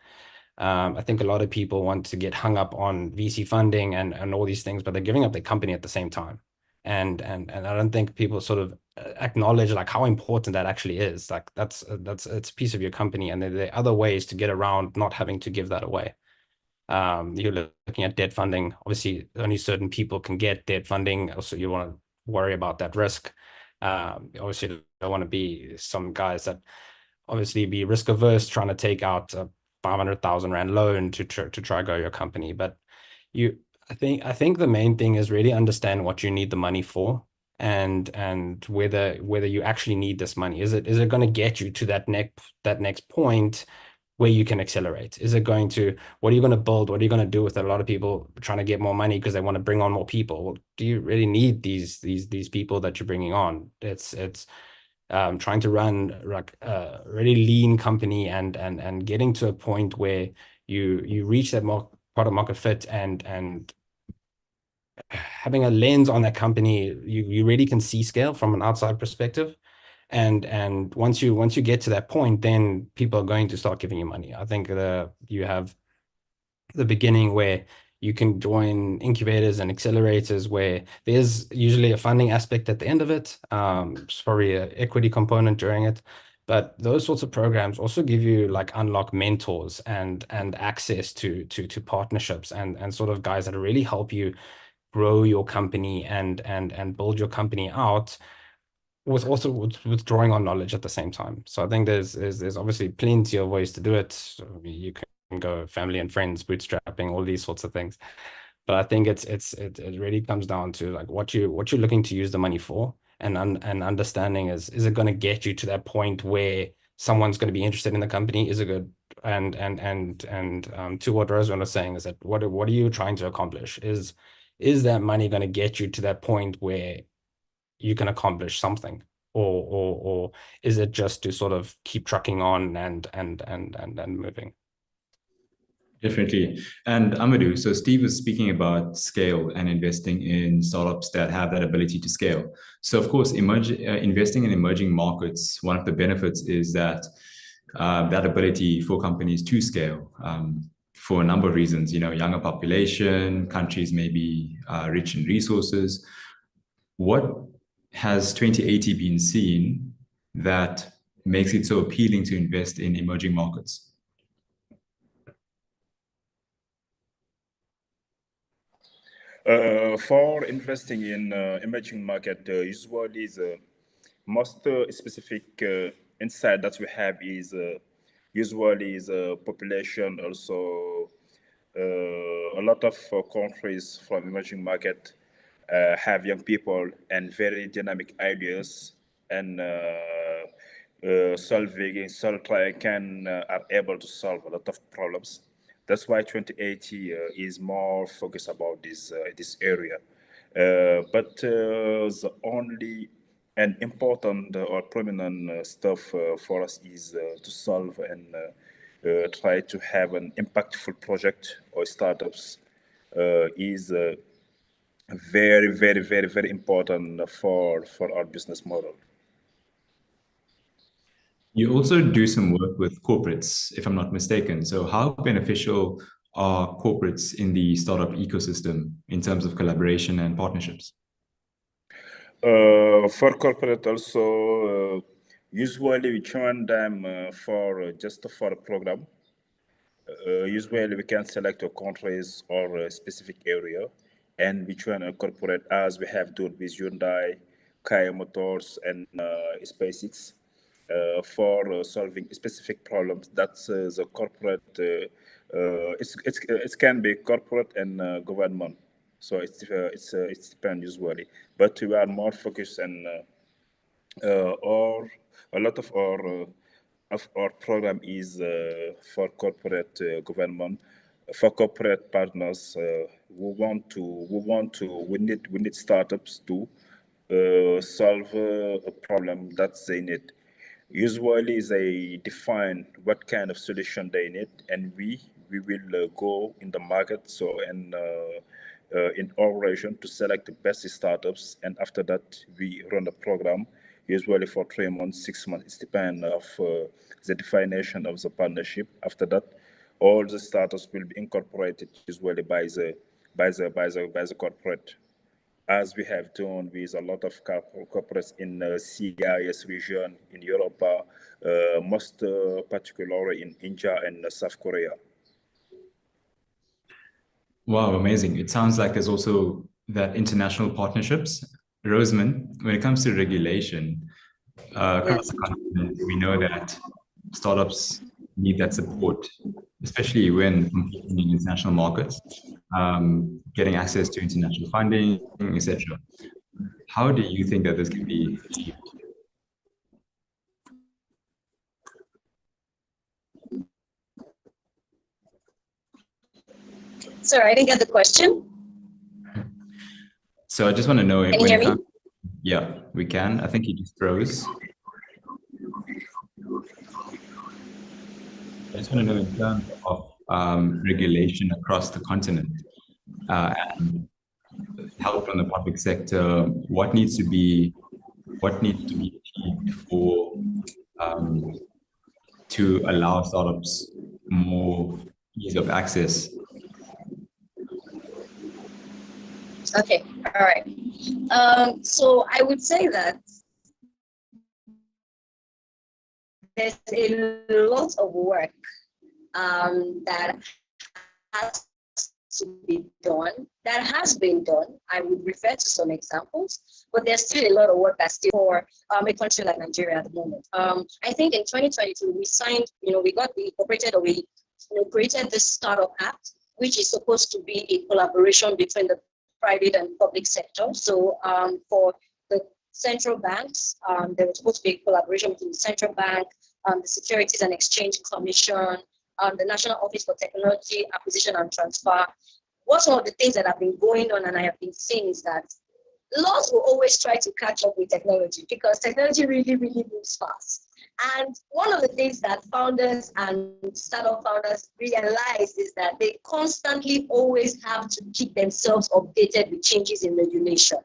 I think a lot of people want to get hung up on VC funding and all these things, but they're giving up their company at the same time. And I don't think people sort of acknowledge like how important that actually is. Like that's it's a piece of your company, and there are other ways to get around not having to give that away. You're looking at debt funding. Obviously, only certain people can get debt funding. Also, you want to worry about that risk. Obviously, you don't want to be some guys that obviously be risk averse trying to take out a 500,000 Rand loan to try grow your company. But you, I think the main thing is really understand what you need the money for, and whether you actually need this money. Is it going to get you to that next point where you can accelerate? Is it going to, what are you going to build? What are you going to do with a lot of people trying to get more money because they want to bring on more people? Well, do you really need these people that you're bringing on? It's trying to run like a really lean company and getting to a point where you reach that product market fit and having a lens on that company, you really can see scale from an outside perspective. And once you get to that point, then people are going to start giving you money. I think you have the beginning where you can join incubators and accelerators where there's usually a funding aspect at the end of it. It's probably an equity component during it. But those sorts of programs also give you like unlock mentors and access to partnerships and sort of guys that really help you grow your company and build your company out was also with drawing on knowledge at the same time. So I think there's obviously plenty of ways to do it. So you can go family and friends, bootstrapping, all these sorts of things. But I think it really comes down to like what you're looking to use the money for, and understanding is it going to get you to that point where someone's going to be interested in the company? Is it good? And to what Rosemond was saying is that what are you trying to accomplish? Is that money going to get you to that point where you can accomplish something, or is it just to sort of keep trucking on and moving? Definitely. And Amadou, so Steve was speaking about scale and investing in startups that have that ability to scale. So of course, investing in emerging markets, one of the benefits is that that ability for companies to scale for a number of reasons, younger population, countries may be rich in resources. What has 2080 been seen that makes it so appealing to invest in emerging markets? For investing in emerging market, usually the most specific insight that we have is usually the population. Also, a lot of countries from emerging market have young people and very dynamic ideas, and are able to solve a lot of problems. That's why 2080 is more focused about this area. But the only and important or prominent stuff for us is to solve and try to have an impactful project or startups is very, very, very, very important for our business model. You also do some work with corporates, if I'm not mistaken. So how beneficial are corporates in the startup ecosystem in terms of collaboration and partnerships? For corporate also, usually we join them for a program. Usually we can select a countries or a specific area, and we join a corporate as we have done with Hyundai, Kia Motors, and SpaceX. For solving specific problems. That's the corporate. It can be corporate and government. So it's depends usually, but we are more focused on or a lot of our program is for corporate government, for corporate partners. We need startups to solve a problem that they need. Usually they define what kind of solution they need, and we will go in the market, so and in our region to select the best startups, and after that we run a program usually for 3 months, 6 months. It depends of the definition of the partnership. After that, all the startups will be incorporated usually by the corporate, as we have done with a lot of corporates in CIS region, in Europe, most particularly in India and South Korea. Wow, amazing. It sounds like there's also that international partnerships. Rosamond, when it comes to regulation, across the continent, we know that startups need that support, especially when competing in international markets, getting access to international funding, etc. How do you think that this can be achieved? Sorry, I didn't get the question. So I just want to know Can you hear me? Yeah, we can. I think he just froze. I just want to know in terms of regulation across the continent and help from the public sector, what needs to be achieved for to allow startups more ease of access. Okay, all right. So I would say that there's a lot of work that has to be done, that has been done. I would refer to some examples, but there's still a lot of work that's still for a country like Nigeria at the moment. I think in 2022, we signed, we incorporated or we created this Startup Act, which is supposed to be a collaboration between the private and public sector. So for the central banks, there was supposed to be a collaboration between the central bank, the Securities and Exchange Commission, the National Office for Technology Acquisition and Transfer. What some of the things that have been going on and I have been seeing is that laws will always try to catch up with technology because technology really, really moves fast. And one of the things that founders and startup founders realize is that they constantly always have to keep themselves updated with changes in regulation.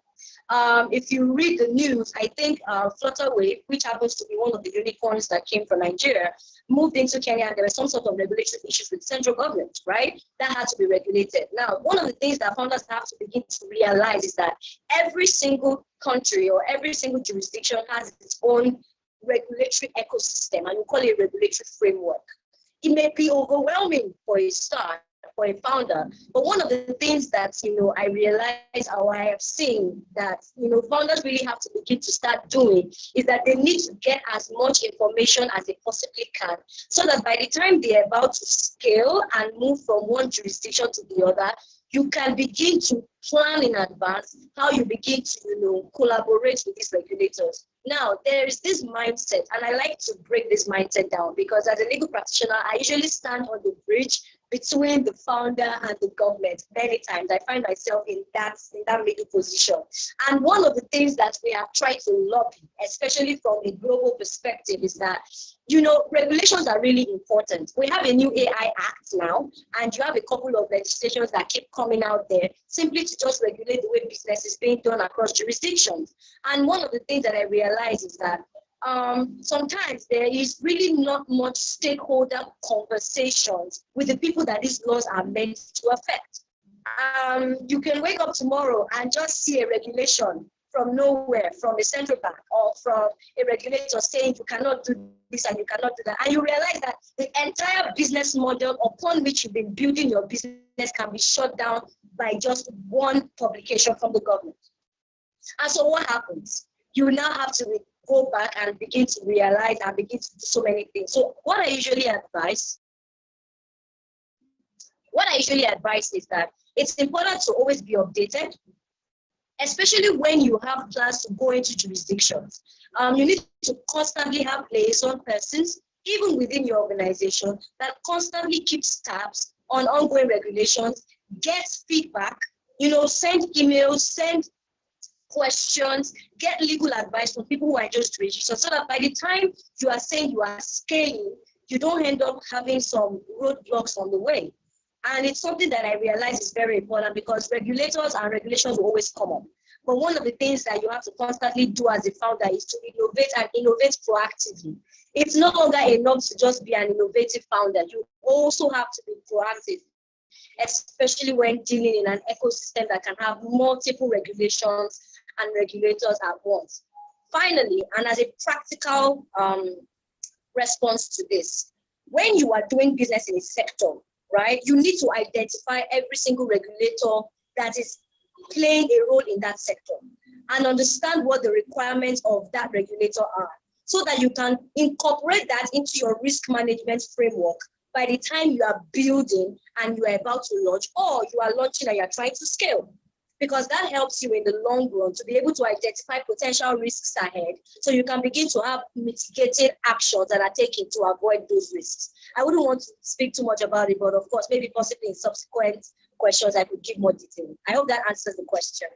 If you read the news, I think Flutterwave, which happens to be one of the unicorns that came from Nigeria, moved into Kenya, and there were some sort of regulatory issues with central government, right? That had to be regulated. Now, one of the things that founders have to begin to realize is that every single country or every single jurisdiction has its own regulatory ecosystem, and we call it regulatory framework. It may be overwhelming for a start, for a founder, but one of the things that I realize or I have seen that founders really have to begin to start doing is that they need to get as much information as they possibly can, so that by the time they're about to scale and move from one jurisdiction to the other, you can begin to plan in advance how you begin to collaborate with these regulators. Now, there is this mindset, and I like to break this mindset down because as a legal practitioner, I usually stand on the bridge between the founder and the government. Many times I find myself in that middle position. And one of the things that we have tried to lobby, especially from a global perspective, is that regulations are really important. We have a new AI Act now, and you have a couple of legislations that keep coming out there simply to just regulate the way business is being done across jurisdictions. And one of the things that I realize is that sometimes there is really not much stakeholder conversations with the people that these laws are meant to affect. You can wake up tomorrow and just see a regulation from nowhere, from a central bank or from a regulator saying you cannot do this and you cannot do that. And you realize that the entire business model upon which you've been building your business can be shut down by just one publication from the government. And so what happens? You now have to go back and begin to realize and begin to do so many things. So what I usually advise is that it's important to always be updated, especially when you have plans to go into jurisdictions. You need to constantly have liaison persons, even within your organization, that constantly keeps tabs on ongoing regulations, get feedback, send emails, send questions, get legal advice from people who are just registered, so that by the time you are saying you are scaling, you don't end up having some roadblocks on the way. And it's something that I realize is very important because regulators and regulations will always come up. But one of the things that you have to constantly do as a founder is to innovate and innovate proactively. It's no longer enough to just be an innovative founder. You also have to be proactive, especially when dealing in an ecosystem that can have multiple regulations and regulators at once. Finally, and as a practical response to this, when you are doing business in a sector, right, you need to identify every single regulator that is playing a role in that sector and understand what the requirements of that regulator are, so that you can incorporate that into your risk management framework by the time you are building and you are about to launch, or you are launching and you're trying to scale. Because that helps you in the long run to be able to identify potential risks ahead, so you can begin to have mitigated actions that are taken to avoid those risks. I wouldn't want to speak too much about it, but of course, maybe possibly in subsequent questions, I could give more detail. I hope that answers the question.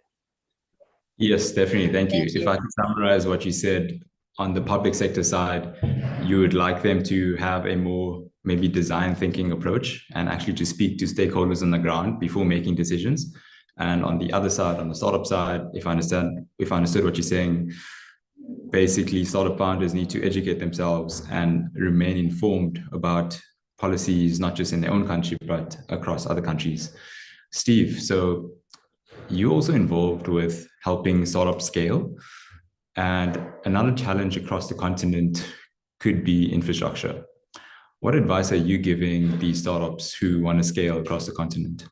Yes, definitely. Thank you. If I can summarize what you said, on the public sector side, you would like them to have a more maybe design thinking approach and actually to speak to stakeholders on the ground before making decisions. And on the other side, on the startup side, if I understood what you're saying, basically startup founders need to educate themselves and remain informed about policies, not just in their own country, but across other countries. Steve, so you're also involved with helping startups scale. And another challenge across the continent could be infrastructure. What advice are you giving these startups who want to scale across the continent?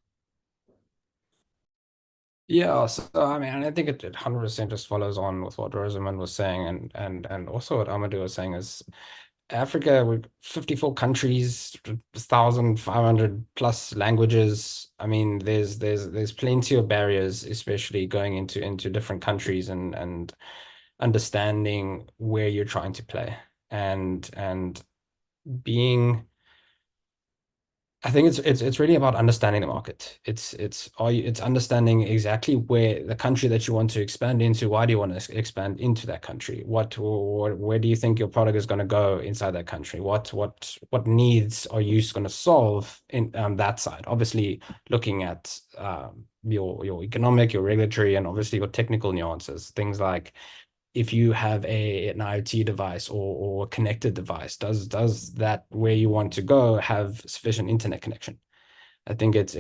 Yeah, so I mean, I think it 100% just follows on with what Rosamund was saying, and also what Amadou was saying is Africa with 54 countries, 1,500 plus languages. I mean, there's plenty of barriers, especially going into different countries and understanding where you're trying to play and being I think it's really about understanding the market. It's understanding exactly where the country that you want to expand into. Why do you want to expand into that country? Where do you think your product is going to go inside that country? What needs are you going to solve in that side? Obviously, looking at your economic, your regulatory, and obviously your technical nuances. Things like, if you have an IoT device or a connected device, does that where you want to go have sufficient internet connection? I think it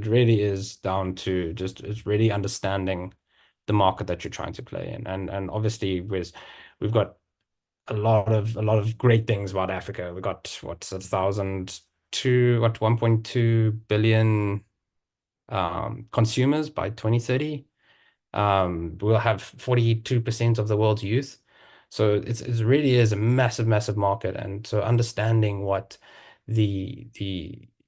really is down to just it's really understanding the market that you're trying to play in, and obviously we've got a lot of great things about Africa. We've got 1.2 billion consumers by 2030. We'll have 42% of the world's youth. So it really is a massive market. And so understanding what the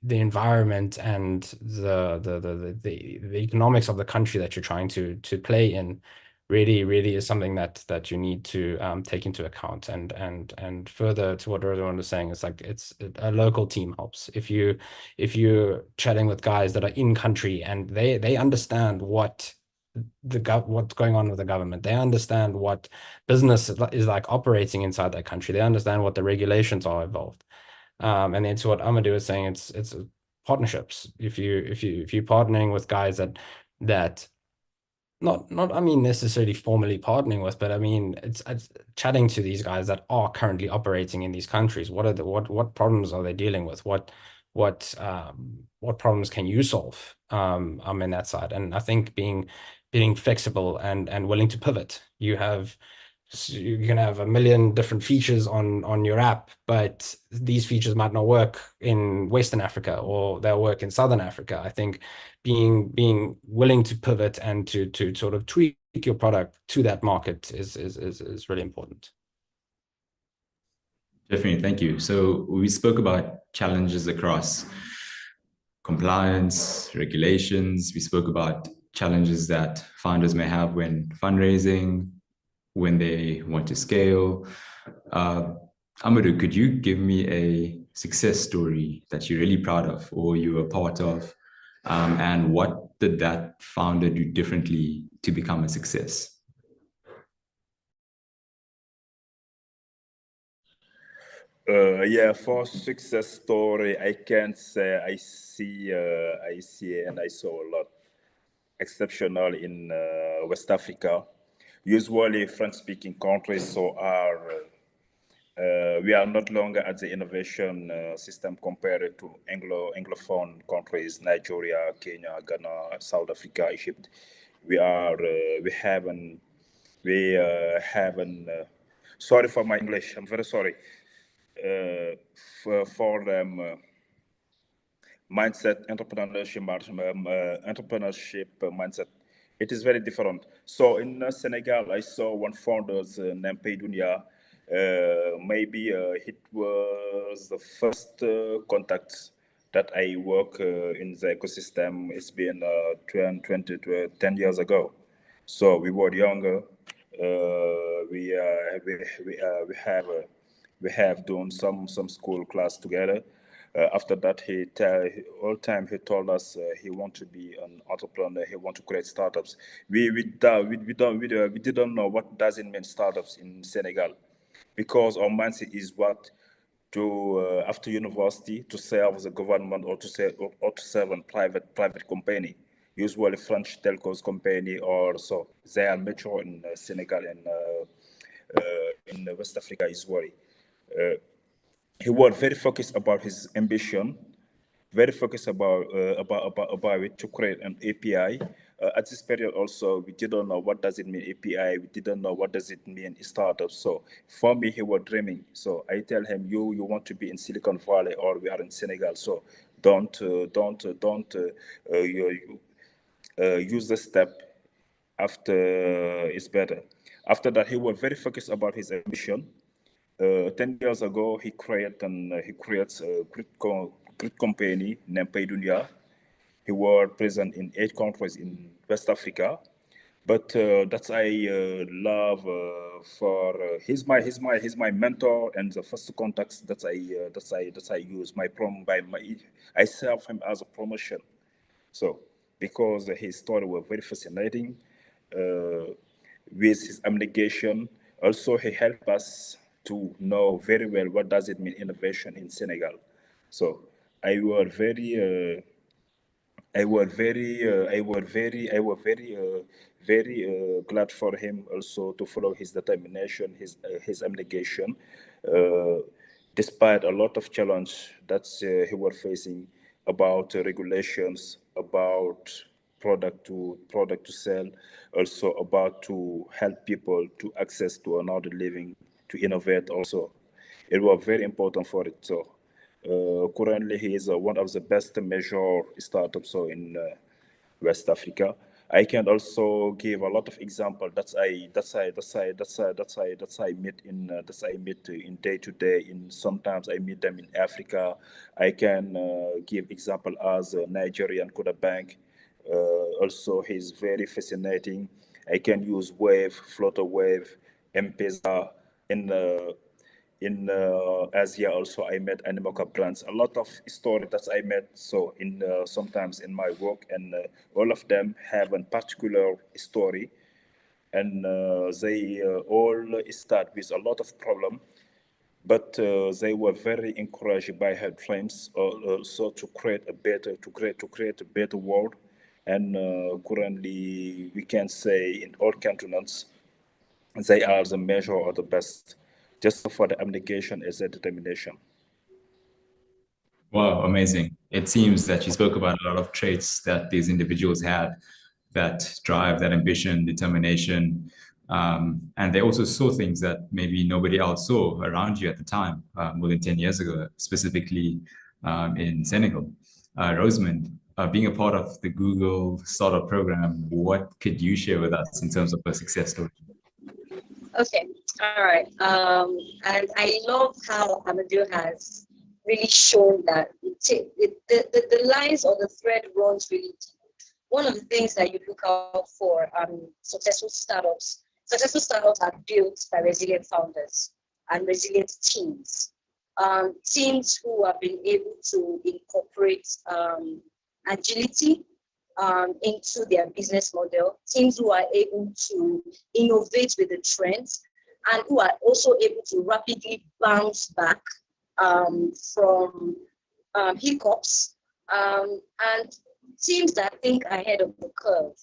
environment and the economics of the country that you're trying to play in really is something that you need to take into account. And further to what everyone was saying, it's like a local team helps. If you're chatting with guys that are in country and they understand what's going on with the government. They understand what business is like operating inside that country. They understand what the regulations are involved. And then to what Amadou is saying, it's partnerships. If you're partnering with guys that not I mean necessarily formally partnering with, but I mean it's chatting to these guys that are currently operating in these countries. What problems are they dealing with? What problems can you solve in that side? And I think being flexible and willing to pivot. You can have a million different features on your app, but these features might not work in Western Africa, or they'll work in Southern Africa. I think being willing to pivot and to sort of tweak your product to that market is really important. Definitely, thank you. So we spoke about challenges across compliance, regulations. We spoke about challenges that founders may have when fundraising, when they want to scale. Amadou, could you give me a success story that you're really proud of or you were part of? And what did that founder do differently to become a success? Yeah, for success story, I can say I see and I saw a lot exceptional in West Africa. Usually French-speaking countries we are not longer at the innovation system compared to Anglophone countries, Nigeria, Kenya, Ghana, South Africa, Egypt. We haven't. Sorry for my English. I'm very sorry. For them. Mindset, entrepreneurship mindset. It is very different. So in Senegal, I saw one founder named Paydunia. Maybe it was the first contact that I work in the ecosystem. It's been 10 years ago. So we were younger. We have done some school class together. After that, all time he told us he want to be an entrepreneur. He want to create startups. We didn't know what does it mean startups in Senegal, because our mindset is what to after university to serve the government or to serve a private company. Usually French telcos company or so. They are mature in Senegal and in West Africa as well. He was very focused about his ambition, very focused about it to create an API. At this period also, we didn't know what does it mean API. We didn't know what does it mean startup. So for me, he was dreaming. So I tell him, you want to be in Silicon Valley or we are in Senegal. So don't use the step after it's better. After that, he was very focused about his ambition. 10 years ago, he creates a great company named Paydunia. He was present in 8 countries in West Africa. But that's I love for he's my mentor and the first contacts that I use my I serve him as a promotion. So because his story was very fascinating, with his abnegation, also he helped us to know very well what does it mean innovation in Senegal. So I were very I was very glad for him also to follow his determination, his abnegation, uh, despite a lot of challenge that he was facing about regulations, about product to sell, also about to help people to access to another living, to innovate also. It was very important for it. So currently, he is one of the best major startups so in West Africa. I can also give a lot of example that's I meet in day to day. In sometimes I meet them in Africa. I can give example as Nigerian Kuda Bank. Also, he's very fascinating. I can use Wave, Flutter Wave, M-Pesa in Asia also I met Animoca brands. A lot of stories that I met so in sometimes in my work, and all of them have a particular story, and they all start with a lot of problem, but they were very encouraged by her dreams also to create a better world, and currently we can say in all continents they are the measure of the best, just for the abnegation is a determination. Wow, amazing. It seems that you spoke about a lot of traits that these individuals had, that drive, that ambition, determination. And they also saw things that maybe nobody else saw around you at the time, more than 10 years ago, specifically in Senegal. Rosamond, being a part of the Google Startup Program, what could you share with us in terms of a success story? Okay, all right. And I love how Amadou has really shown that the lines or the thread runs really deep. One of the things that you look out for successful startups are built by resilient founders and resilient teams. Teams who have been able to incorporate agility into their business model, teams who are able to innovate with the trends, and who are also able to rapidly bounce back from hiccups, and teams that think ahead of the curve.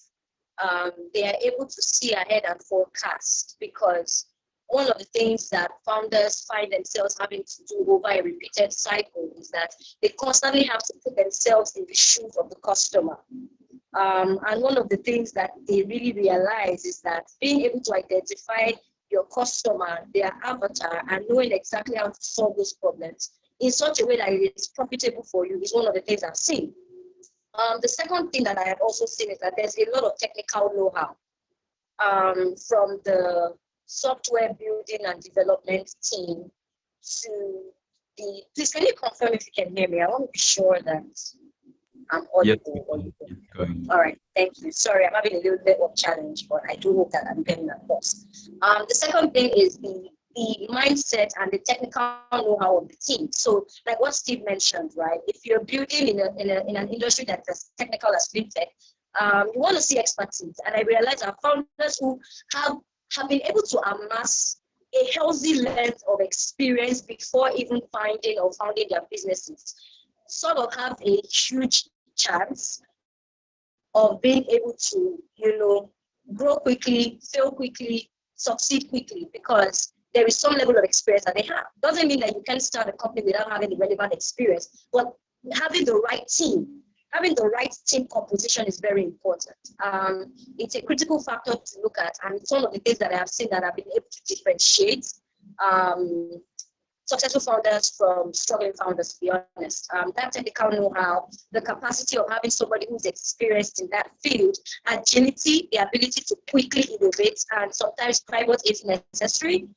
They are able to see ahead and forecast, because one of the things that founders find themselves having to do over a repeated cycle is that they constantly have to put themselves in the shoes of the customer. And one of the things that they really realize is that being able to identify your customer, their avatar, and knowing exactly how to solve those problems in such a way that it is profitable for you is one of the things I've seen. The second thing that I have also seen is that there's a lot of technical know-how from the software building and development team to the, please can you confirm if you can hear me? I want to be sure that I'm audible. Yes. All right, thank you. Sorry, I'm having a little bit of challenge, but I do hope that I'm getting across. The second thing is the mindset and the technical know-how of the team. So, like what Steve mentioned, right? If you're building in an industry that's as technical as fintech, you want to see expertise. And I realize our founders who have been able to amass a healthy length of experience before even finding or founding their businesses sort of have a huge chance of being able to, grow quickly, fail quickly, succeed quickly, because there is some level of experience that they have. Doesn't mean that you can start a company without having the relevant experience, but having the right team composition is very important. It's a critical factor to look at, and it's one of the things that I have seen that I've been able to differentiate successful founders from struggling founders, to be honest. That technical know-how, the capacity of having somebody who's experienced in that field, agility, the ability to quickly innovate, and sometimes pivot if necessary.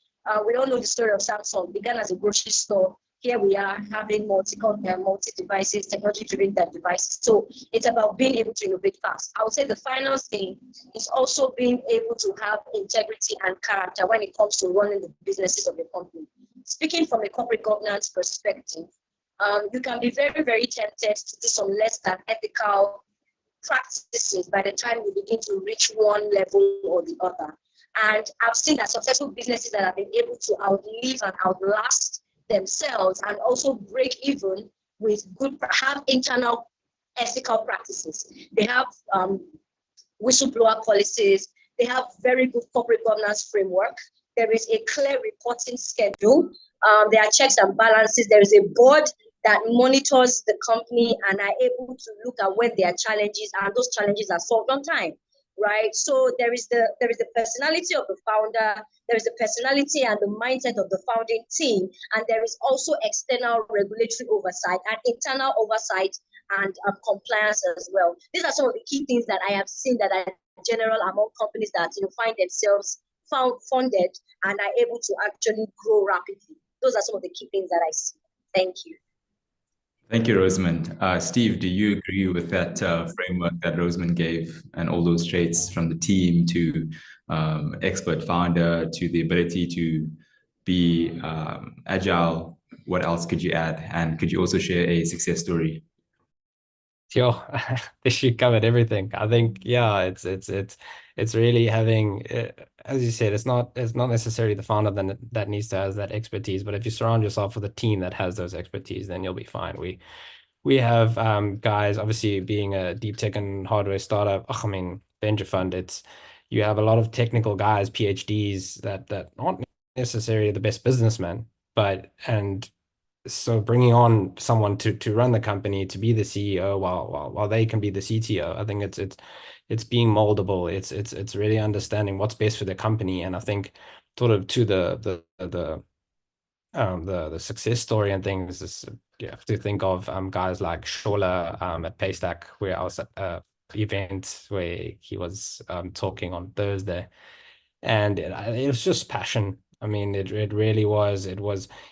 We all know the story of Samsung. Began as a grocery store, here we are having multi-devices, technology-driven devices. So it's about being able to innovate fast. I would say the final thing is also being able to have integrity and character when it comes to running the businesses of your company. Speaking from a corporate governance perspective, you can be very, very tempted to do some less than ethical practices by the time you begin to reach one level or the other. And I've seen that successful businesses that have been able to outlive and outlast themselves and also break even with have internal ethical practices. They have whistleblower policies. They have very good corporate governance framework. There is a clear reporting schedule. There are checks and balances. There is a board that monitors the company and are able to look at when there are challenges, and those challenges are solved on time, right? So there is the personality of the founder, there is the personality and the mindset of the founding team, and there is also external regulatory oversight and internal oversight and compliance as well. These are some of the key things that I have seen that are general among companies that find themselves funded and are able to actually grow rapidly. Those are some of the key things that I see. Thank you. Thank you, Rosamond. Steve, do you agree with that framework that Rosamond gave and all those traits from the team to expert founder to the ability to be agile? What else could you add? And could you also share a success story? Sure, she covered everything. I think, yeah, it's really having, as you said, it's not necessarily the founder that needs to have that expertise, but if you surround yourself with a team that has those expertise, then you'll be fine. We have guys, obviously being a deep tech and hardware startup, I mean, venture fund, you have a lot of technical guys, PhDs that aren't necessarily the best businessmen, and so bringing on someone to run the company, to be the CEO while they can be the CTO, I think it's being moldable. It's really understanding what's best for the company. And I think sort of to the success story and things is you have to think of guys like Shola at Paystack, where I was at an event where he was talking on Thursday, and it was just passion. I mean, it really was.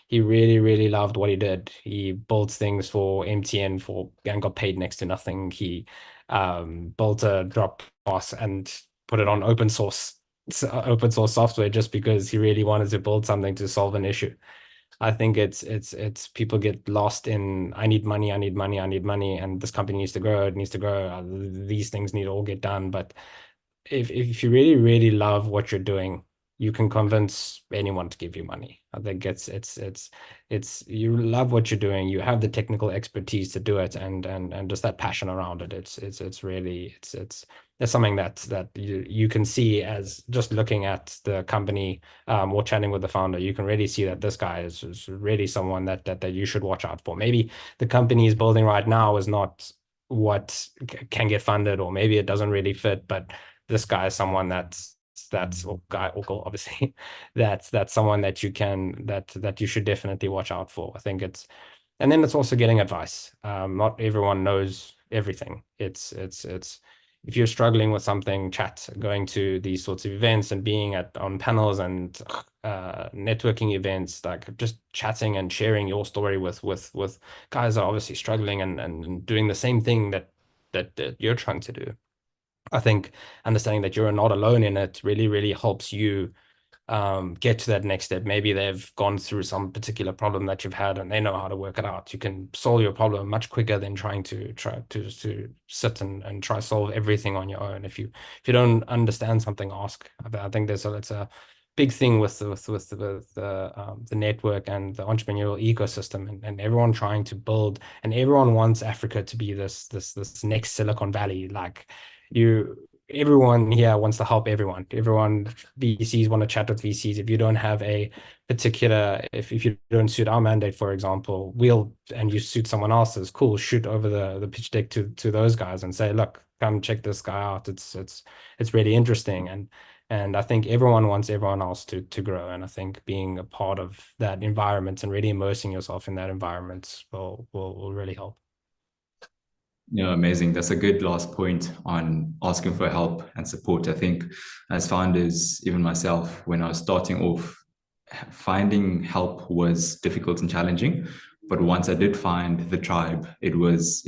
He really, really loved what he did. He built things for MTN and got paid next to nothing. He built a Dropbox and put it on open source software just because he really wanted to build something to solve an issue. I think it's people get lost in, I need money, and this company needs to grow, it needs to grow. These things need to all get done. But if you really, really love what you're doing, you can convince anyone to give you money. I think it's you love what you're doing, you have the technical expertise to do it, and just that passion around it. It's really something that you can see as just looking at the company or chatting with the founder. You can really see that this guy is really someone that you should watch out for. Maybe the company he's building right now is not what can get funded, or maybe it doesn't really fit, but this guy is someone that's obviously that's someone that you should definitely watch out for. I think and then it's also getting advice. Not everyone knows everything. It's if you're struggling with something, going to these sorts of events and being on panels and networking events, like just chatting and sharing your story with guys that are obviously struggling and doing the same thing that you're trying to do. I think understanding that you're not alone in it really, really helps you get to that next step. Maybe they've gone through some particular problem that you've had and they know how to work it out. You can solve your problem much quicker than trying to sit and try solve everything on your own. If you don't understand something, ask. I think it's a big thing with the network and the entrepreneurial ecosystem, and everyone trying to build, and everyone wants Africa to be this next Silicon Valley. Like everyone here wants to help everyone. VCs want to chat with VCs. If you don't have a particular, if you don't suit our mandate, for example, and you suit someone else's, cool, shoot over the pitch deck to those guys and say, look, come check this guy out. It's really interesting. And I think everyone wants everyone else to grow. And I think being a part of that environment and really immersing yourself in that environment will really help. Yeah, amazing. That's a good last point on asking for help and support. I think as founders, even myself, when I was starting off, finding help was difficult and challenging. But once I did find the tribe, it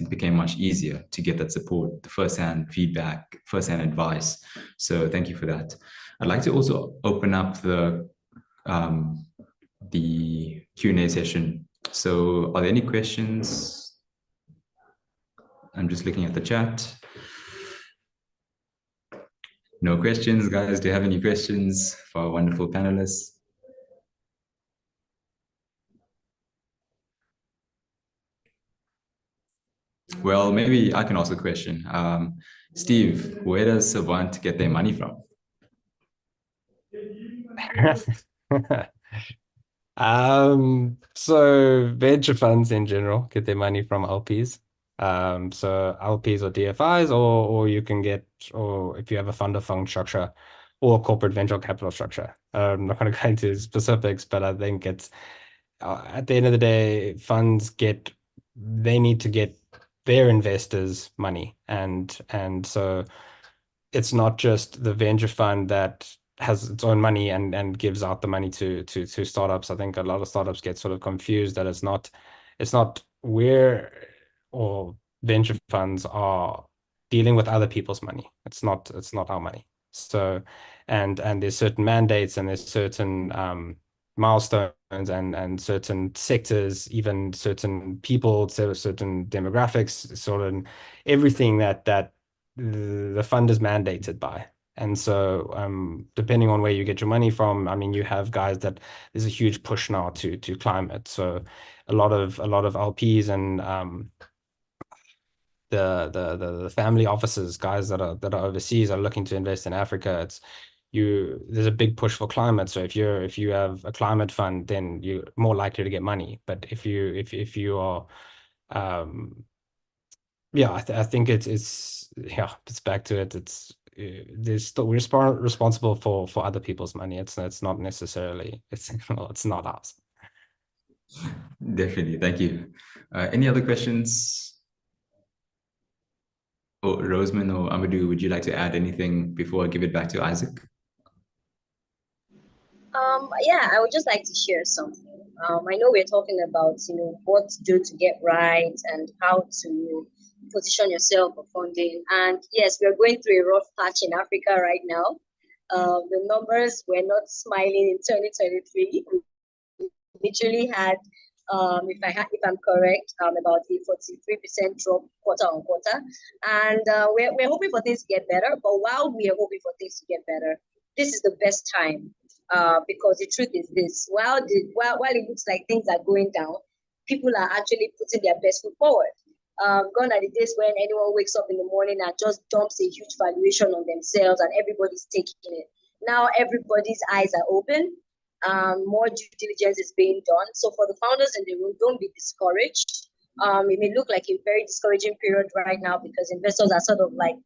became much easier to get that support, the firsthand feedback, firsthand advice. So thank you for that. I'd like to also open up the Q&A session. So are there any questions? I'm just looking at the chat. No questions, guys. Do you have any questions for our wonderful panelists? Well, maybe I can ask a question. Steve, where does Savant get their money from? So venture funds in general get their money from LPs. So LPs or DFIs, or you can get, or if you have a fund of fund structure or corporate venture capital structure. I'm not going to go into specifics, but I think it's at the end of the day, they need to get their investors money, and so it's not just the venture fund that has its own money and gives out the money to startups. I think a lot of startups get sort of confused that it's not where or venture funds are dealing with other people's money. It's not our money. So and there's certain mandates and there's certain milestones and certain sectors, even certain people, certain demographics, sort of everything that the fund is mandated by. And so depending on where you get your money from, I mean, you have guys that there's a huge push now to climate. So a lot of LPs and the family offices, guys that are overseas, are looking to invest in Africa. There's a big push for climate. So if you have a climate fund, then you're more likely to get money. But if you are yeah, I think it's back to it. We're responsible for other people's money. It's not necessarily it's not ours. Definitely, thank you. Any other questions? Oh, Roseman or Amadou, would you like to add anything before I give it back to Isaac? Yeah, I would just like to share something. I know we're talking about, what to do to get right and how to position yourself for funding. And yes, we're going through a rough patch in Africa right now. The numbers were not smiling in 2023. We literally had, if I'm correct, about a 43% drop quarter on quarter. And we're hoping for things to get better. But while we are hoping for things to get better, this is the best time. Because the truth is this: while it looks like things are going down, people are actually putting their best foot forward. Gone are the days when anyone wakes up in the morning and just dumps a huge valuation on themselves and everybody's taking it. Now everybody's eyes are open. More due diligence is being done. So for the founders in the room, don't be discouraged. It may look like a very discouraging period right now because investors are sort of like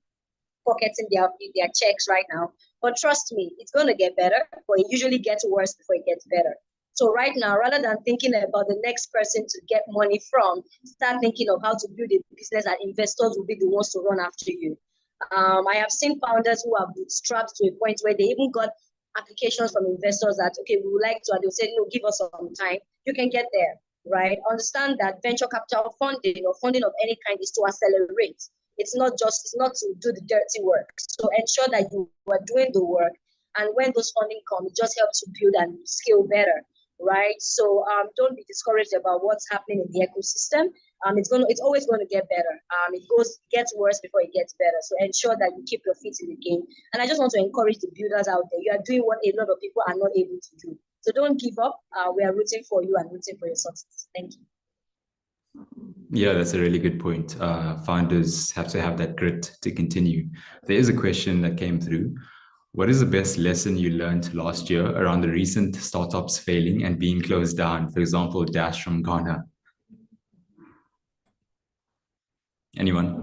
pocketing their checks right now. But trust me, it's going to get better, but it usually gets worse before it gets better. So right now, rather than thinking about the next person to get money from, start thinking of how to build a business that investors will be the ones to run after you. I have seen founders who have bootstrapped to a point where they even got applications from investors that, okay, we would like to, and they'll say, no, give us some time. You can get there, right? Understand that venture capital funding or funding of any kind is to accelerate. It's not to do the dirty work. So ensure that you are doing the work. And when those funding come, it just helps you build and scale better, right? So don't be discouraged about what's happening in the ecosystem. It's always going to get better. It gets worse before it gets better. So ensure that you keep your feet in the game. And I just want to encourage the builders out there. You are doing what a lot of people are not able to do. So don't give up. We are rooting for you and rooting for your success. Thank you. Yeah, that's a really good point. Founders have to have that grit to continue. There is a question that came through. What is the best lesson you learned last year around the recent startups failing and being closed down? For example, Dash from Ghana. Anyone?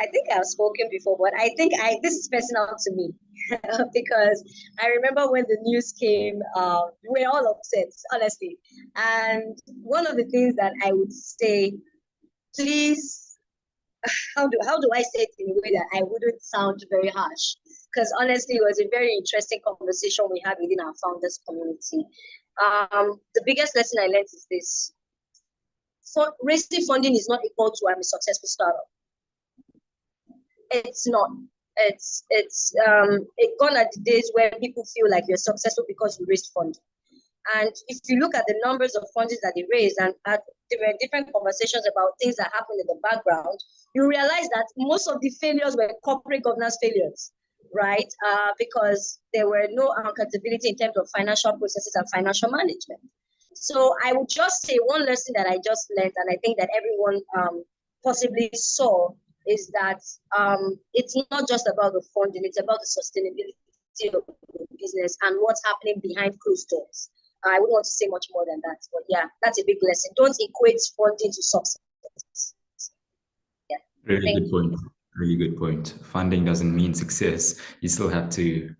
I think I've spoken before, but I think this is personal to me because I remember when the news came, we were all upset, honestly. And one of the things that I would say, please how do I say it in a way that I wouldn't sound very harsh? Because honestly, it was a very interesting conversation we had within our founders community. The biggest lesson I learned is this: raising funding is not equal to I'm a successful startup. It's not. It's gone are the days where people feel like you're successful because you raised funding. And if you look at the numbers of funding that they raised, and there were different conversations about things that happened in the background, you realize that most of the failures were corporate governance failures, right? Because there were no accountability in terms of financial processes and financial management. So I would just say one lesson that I just learned, and I think that everyone possibly saw, is that it's not just about the funding, it's about the sustainability of the business and what's happening behind closed doors. I wouldn't want to say much more than that, but yeah, that's a big lesson. Don't equate funding to success. Yeah. Really good point. Really good point. Funding doesn't mean success. You still have to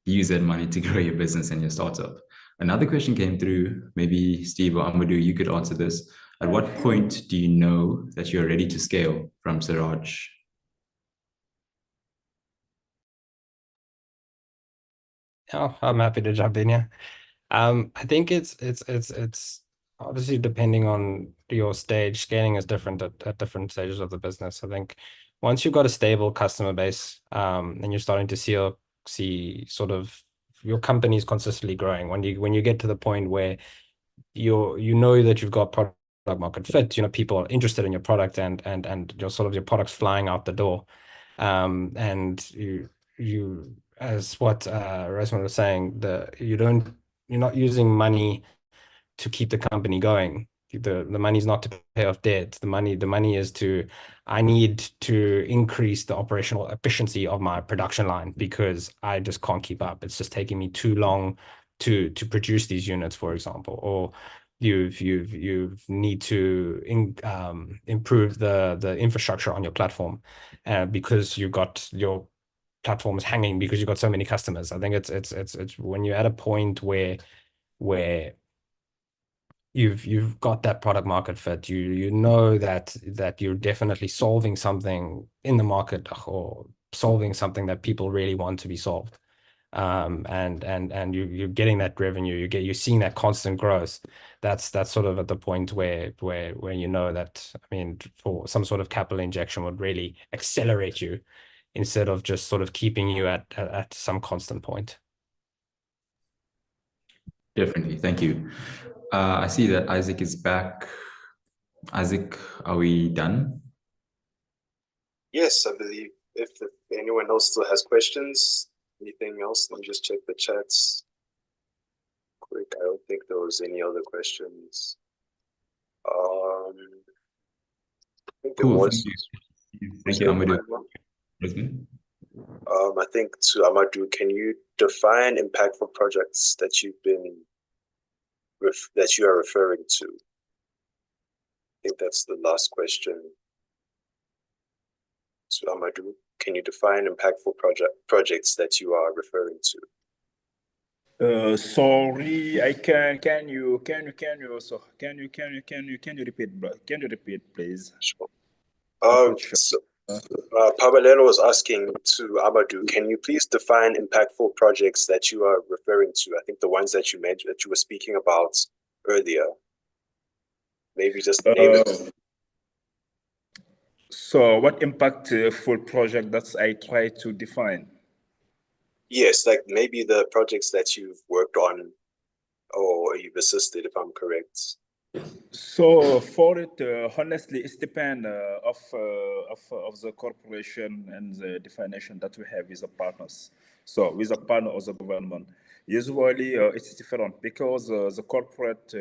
use that money to grow your business and your startup. Another question came through. Maybe Steve or Amadou, you could answer this. At what point do you know that you're ready to scale? From Siraj. Oh, I'm happy to jump in here. I think it's obviously depending on your stage. Scaling is different at different stages of the business. I think once you've got a stable customer base, and you're starting to see sort of your company's consistently growing. When you get to the point where you know that you've got product market fit, people are interested in your product, and your product's flying out the door, and you as what Rosemond was saying, you're not using money to keep the company going. The money's not to pay off debt. The money is I need to increase the operational efficiency of my production line because I just can't keep up. It's just taking me too long to produce these units, for example, or you need to improve the infrastructure on your platform, because you've got your platforms hanging because you've got so many customers. I think it's when you're at a point where you've got that product market fit, you know that you're definitely solving something in the market or solving something that people really want to be solved. And you're getting that revenue, you're seeing that constant growth. That's sort of at the point where you know that, I mean, for some sort of capital injection would really accelerate you instead of just sort of keeping you at some constant point. Definitely. Thank you. I see that Isaac is back. Isaac, are we done? Yes, I believe if anyone else still has questions, anything else, let me just check the chats quick. I don't think there was any other questions. I think there Cool. was. Thank you, Amadou. I think to Amadou, can you define impactful projects that that you are referring to? I think that's the last question. So Amadou, can you define impactful projects that you are referring to? Sorry, I can you repeat, please? Sure. Pabalelo was asking to Amadou, can you please define impactful projects that you are referring to? I think the ones that you mentioned, that you were speaking about earlier. Maybe just name it. So what impactful project that I try to define? Yes, like maybe the projects that you've worked on or you've assisted, if I'm correct. So for it, honestly, it depends of the corporation and the definition that we have with the partners. So with a partner or the government, usually it's different because the corporate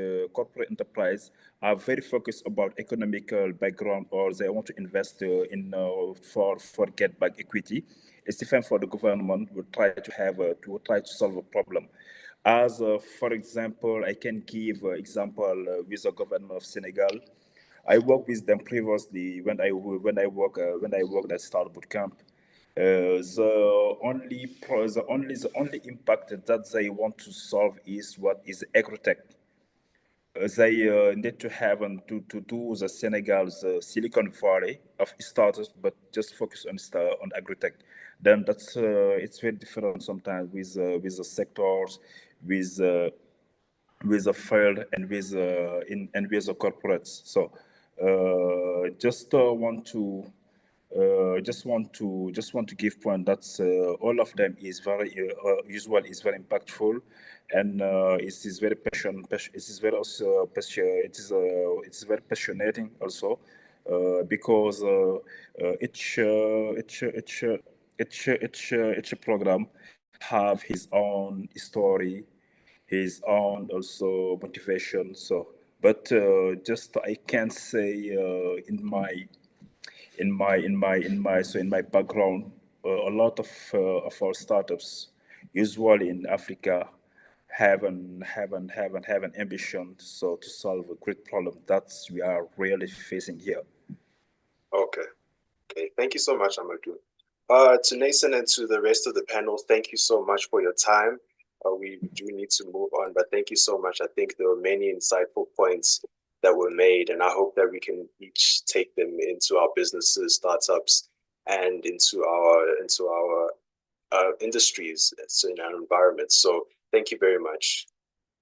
enterprise are very focused about economical background, or they want to invest for get back equity. It's different for the government. We try to solve a problem. As for example, I can give example with the government of Senegal. I worked with them previously when I worked at Start Bootcamp. The only impact that they want to solve is what is agrotech. they need to have to do the Senegal's Silicon Valley of startups, but just focus on agri-tech. Then that's it's very different sometimes with the sectors, with with the field and with and with the corporates. So just want to just want to give point that all of them is very usual, is very impactful, and it is very it is very also it is very passionating also, because each program have his own story, his own also motivation. So, but just I can say in my background, a lot of our startups, usually in Africa, have an ambition so to solve a great problem that we are really facing here. Okay. Okay. Thank you so much, Amadou. To Nathan and to the rest of the panel, thank you so much for your time. We do need to move on, but thank you so much. I think there were many insightful points that were made, and I hope that we can each take them into our businesses, startups, and into our industries, so in our environment. So thank you very much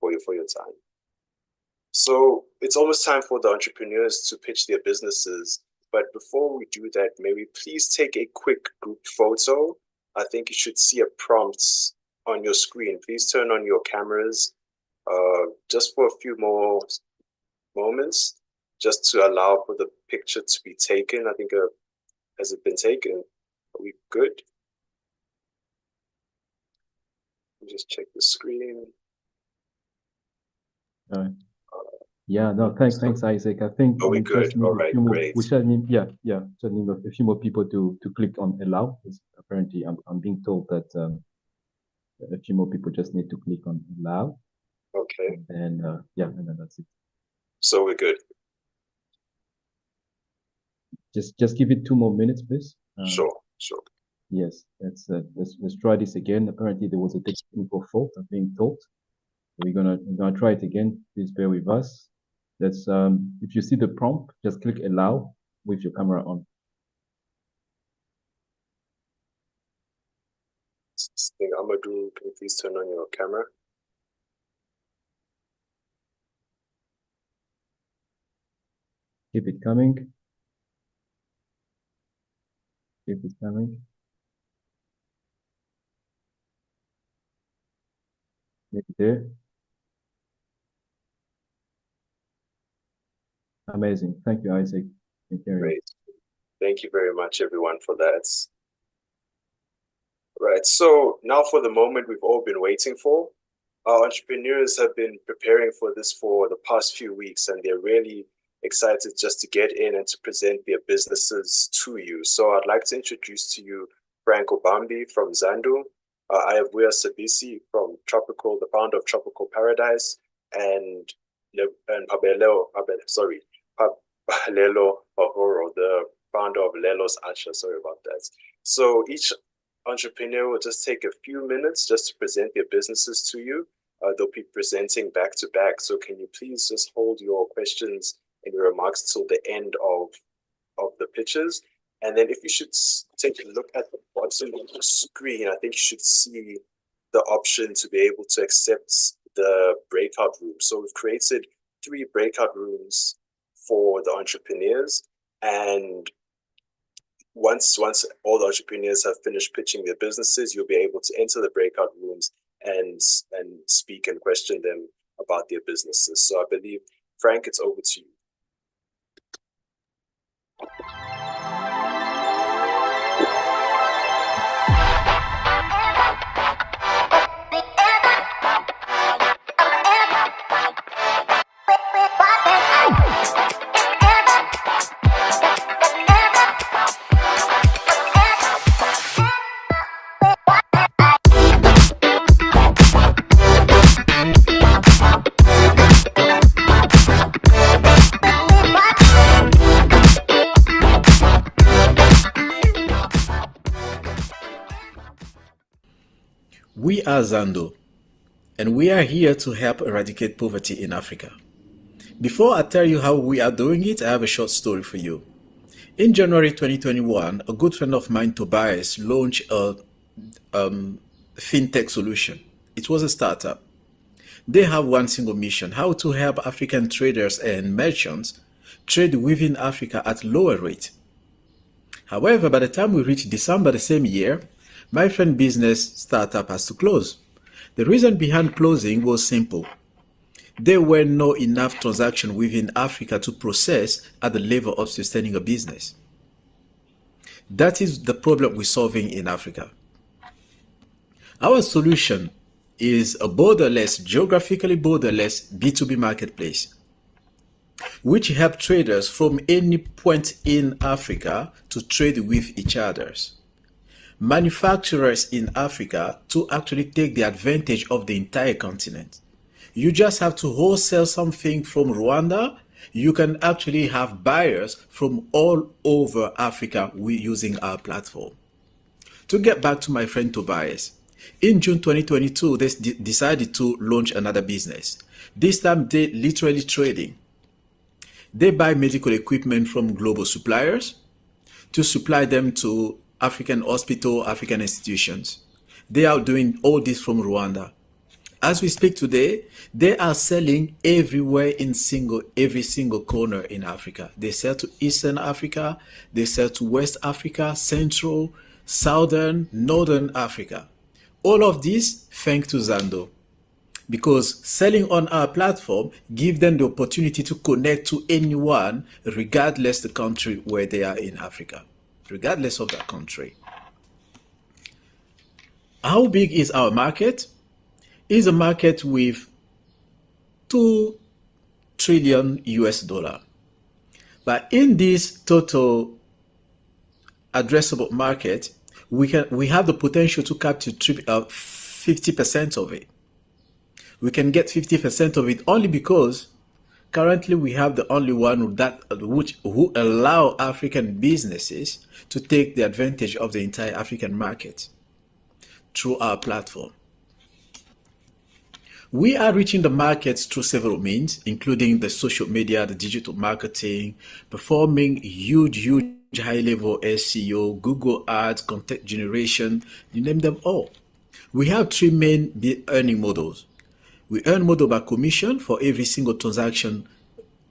for your time. So it's almost time for the entrepreneurs to pitch their businesses. But before we do that, may we please take a quick group photo? I think you should see a prompt on your screen. Please turn on your cameras just for a few more moments, just to allow for the picture to be taken. I think, has it been taken? Are we good? Let me just check the screen. Yeah, no, thanks, Isaac. I think we good? just need All right, a few more, great. we should need, just need a few more people to click on allow. Apparently, I'm being told that a few more people just need to click on allow. Okay. And and then that's it. So we're good. Just give it 2 more minutes, please. Sure. Yes, let's try this again. Apparently, there was a technical fault, I'm being told. We're gonna try it again. Please bear with us. Let's if you see the prompt, just click allow with your camera on. Amadou, can you please turn on your camera? Keep it coming. Keep it coming. Maybe there. Amazing. Thank you, Isaac. Great. Thank you very much, everyone, for that. Right. So now for the moment we've all been waiting for. Our entrepreneurs have been preparing for this for the past few weeks, and they're really excited just to get in and to present their businesses to you. So I'd like to introduce to you Frank Obambi from Zandu. I have Wia Sabisi from the founder of Tropical Paradise, and Pabelelo Ohoro, the founder of Lelo's Acha. Sorry about that. So each entrepreneur will just take a few minutes just to present their businesses to you. They'll be presenting back to back. So can you please just hold your questions and your remarks till the end of the pitches? And then if you should take a look at the bottom of the screen, I think you should see the option to be able to accept the breakout room. So we've created 3 breakout rooms for the entrepreneurs, and once all the entrepreneurs have finished pitching their businesses, you'll be able to enter the breakout rooms and speak and question them about their businesses. So I believe, Frank, it's over to you. We are Zando, and we are here to help eradicate poverty in Africa. Before I tell you how we are doing it, I have a short story for you. In January 2021, a good friend of mine, Tobias, launched a fintech solution. It was a startup. They have one single mission: how to help African traders and merchants trade within Africa at lower rate. However, by the time we reached December the same year, my friend's business startup has to close. The reason behind closing was simple. There were not enough transactions within Africa to process at the level of sustaining a business. That is the problem we're solving in Africa. Our solution is a borderless, geographically borderless B2B marketplace, which help traders from any point in Africa to trade with each other. Manufacturers in Africa to actually take the advantage of the entire continent. You just have to wholesale something from Rwanda. You can actually have buyers from all over Africa using our platform. To get back to my friend Tobias, in June 2022, they decided to launch another business. This time they literally trading. They buy medical equipment from global suppliers to supply them to African hospital, African institutions. They are doing all this from Rwanda. As we speak today, they are selling everywhere in every single corner in Africa. They sell to Eastern Africa, they sell to West Africa, Central, Southern, Northern Africa. All of this thanks to Zando. Because selling on our platform gives them the opportunity to connect to anyone, regardless the country where they are in Africa, regardless of that country. How big is our market? Is a market with 2 trillion US dollar. But in this total addressable market, we have the potential to capture 50% of it. We can get 50% of it only because currently we have the only one who allow African businesses to take the advantage of the entire African market through our platform. We are reaching the markets through several means, including the social media, the digital marketing, performing huge high-level SEO, Google Ads, content generation, you name them all. We have 3 main earning models. We earn model by commission for every single transaction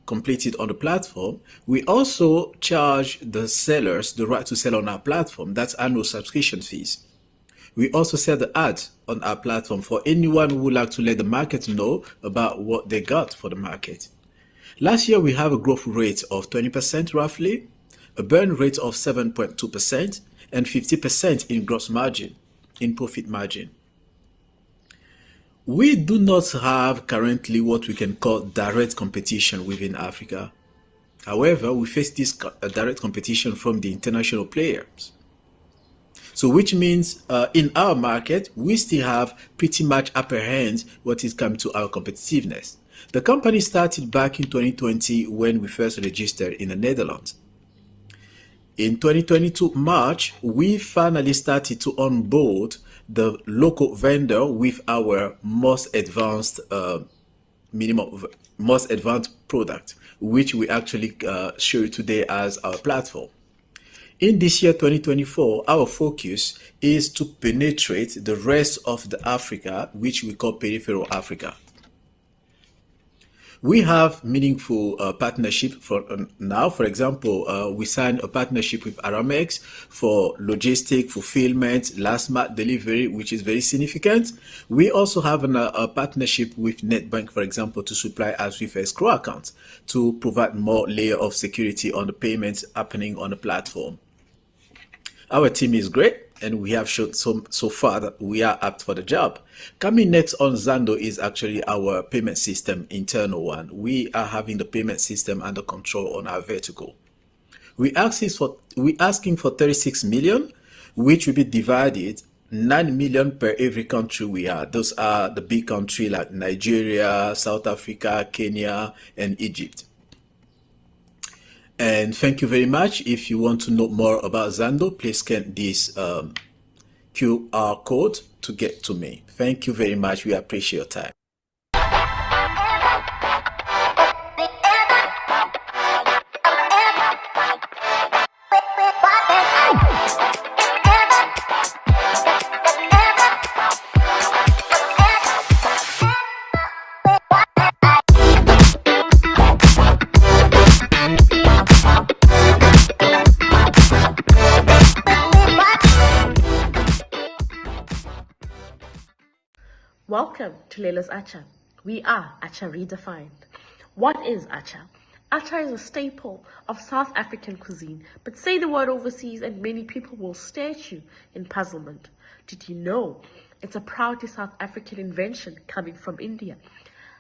completed on the platform. We also charge the sellers the right to sell on our platform. That's annual subscription fees. We also sell the ads on our platform for anyone who would like to let the market know about what they got for the market. Last year, we have a growth rate of 20% roughly, a burn rate of 7.2%, and 50% in gross margin, in profit margin. We do not have currently what we can call direct competition within Africa. However, we face this direct competition from the international players. So which means in our market, we still have pretty much upper hand what is come to our competitiveness. The company started back in 2020 when we first registered in the Netherlands. In 2022 March, we finally started to onboard the local vendor with our most advanced product, which we actually show you today as our platform. In this year, 2024, our focus is to penetrate the rest of the Africa, which we call peripheral Africa. We have meaningful partnership for now. For example, we signed a partnership with Aramex for logistic, fulfillment, last mile delivery, which is very significant. We also have a partnership with NetBank, for example, to supply us with escrow accounts to provide more layer of security on the payments happening on the platform. Our team is great, and we have shown so far that we are apt for the job. Coming next on Zando is actually our payment system, internal one. We are having the payment system under control on our vertical. We're asking for 36 million, which will be divided 9 million per every country we are. Those are the big countries like Nigeria, South Africa, Kenya, and Egypt. And thank you very much. If you want to know more about Zando, please scan this QR code to get to me. Thank you very much. We appreciate your time. Welcome to Leila's Acha. We are Acha Redefined. What is Acha? Acha is a staple of South African cuisine, but say the word overseas and many people will stare at you in puzzlement. Did you know it's a proudly South African invention coming from India?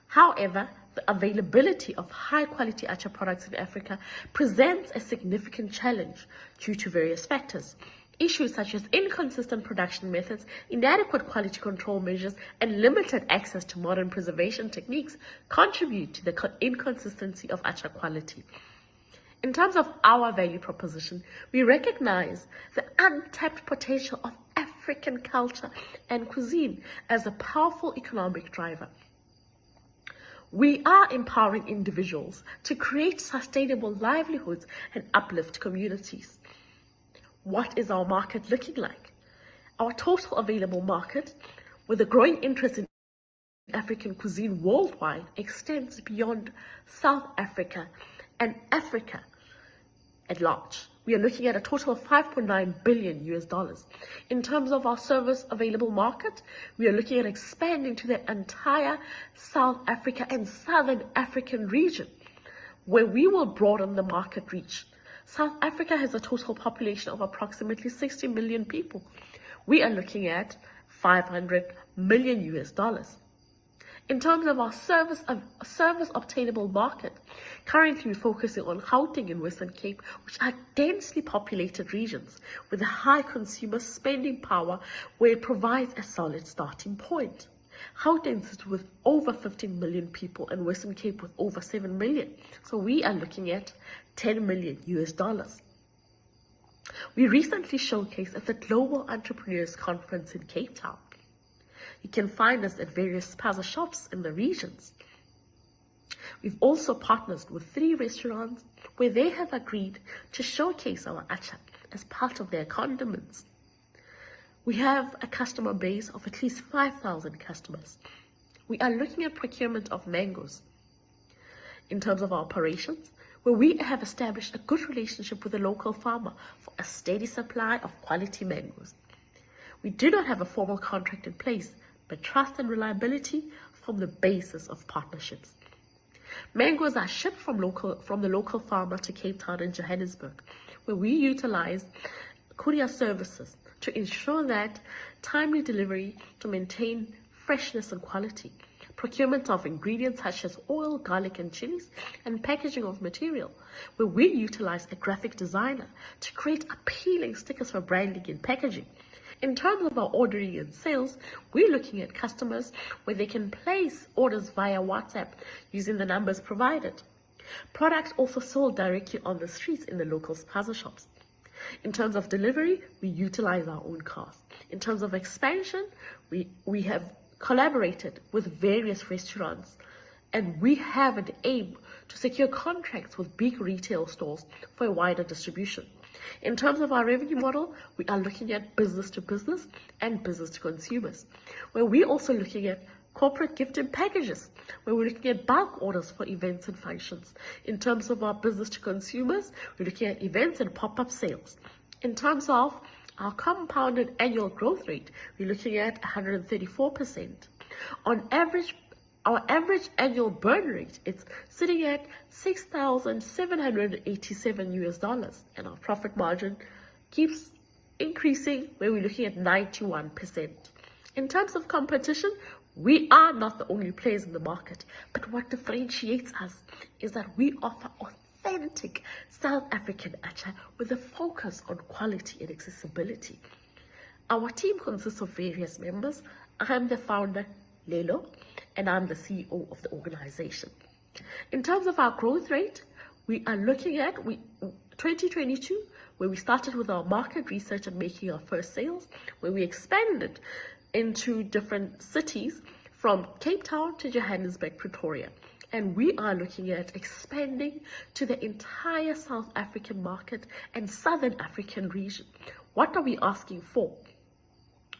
However, the availability of high-quality Acha products in Africa presents a significant challenge due to various factors. Issues such as inconsistent production methods, inadequate quality control measures, and limited access to modern preservation techniques contribute to the inconsistency of Acha quality. In terms of our value proposition, we recognize the untapped potential of African culture and cuisine as a powerful economic driver. We are empowering individuals to create sustainable livelihoods and uplift communities. What is our market looking like? Our total available market, with a growing interest in African cuisine worldwide, extends beyond South Africa and Africa at large. We are looking at a total of $5.9 billion US. In terms of our service available market, we are looking at expanding to the entire South Africa and Southern African region, where we will broaden the market reach. South Africa has a total population of approximately 60 million people. We are looking at $500 million US. In terms of our service obtainable market, currently we're focusing on Gauteng and Western Cape, which are densely populated regions with a high consumer spending power, where it provides a solid starting point. Gauteng sits with over 15 million people and Western Cape with over 7 million. So we are looking at $10 million US. We recently showcased at the Global Entrepreneurs Conference in Cape Town. You can find us at various spaza shops in the regions. We've also partnered with 3 restaurants where they have agreed to showcase our Acha as part of their condiments. We have a customer base of at least 5,000 customers. We are looking at procurement of mangoes. In terms of our operations, where we have established a good relationship with a local farmer for a steady supply of quality mangoes. We do not have a formal contract in place, but trust and reliability form the basis of partnerships. Mangoes are shipped from the local farmer to Cape Town and Johannesburg, where we utilize courier services to ensure that timely delivery to maintain freshness and quality, procurement of ingredients such as oil, garlic, and chilies, and packaging of material, where we utilize a graphic designer to create appealing stickers for branding and packaging. In terms of our ordering and sales, we're looking at customers where they can place orders via WhatsApp using the numbers provided. Products also sold directly on the streets in the local spaza shops. In terms of delivery, we utilize our own cars. In terms of expansion, we have collaborated with various restaurants, and we have an aim to secure contracts with big retail stores for a wider distribution. In terms of our revenue model, we are looking at business to business and business to consumers, where we're also looking at corporate gift and packages, where we're looking at bulk orders for events and functions. In terms of our business to consumers, we're looking at events and pop-up sales. In terms of our compounded annual growth rate, we're looking at 134%. On average, our average annual burn rate is sitting at $6,787 US, and our profit margin keeps increasing, where we're looking at 91%. In terms of competition, we are not the only players in the market, but what differentiates us is that we offer authentic South African Acha with a focus on quality and accessibility. Our team consists of various members. I'm the founder, Lelo, and I'm the CEO of the organization. In terms of our growth rate, we are looking at 2022, where we started with our market research and making our first sales, where we expanded into different cities from Cape Town to Johannesburg, Pretoria. And we are looking at expanding to the entire South African market and Southern African region. What are we asking for?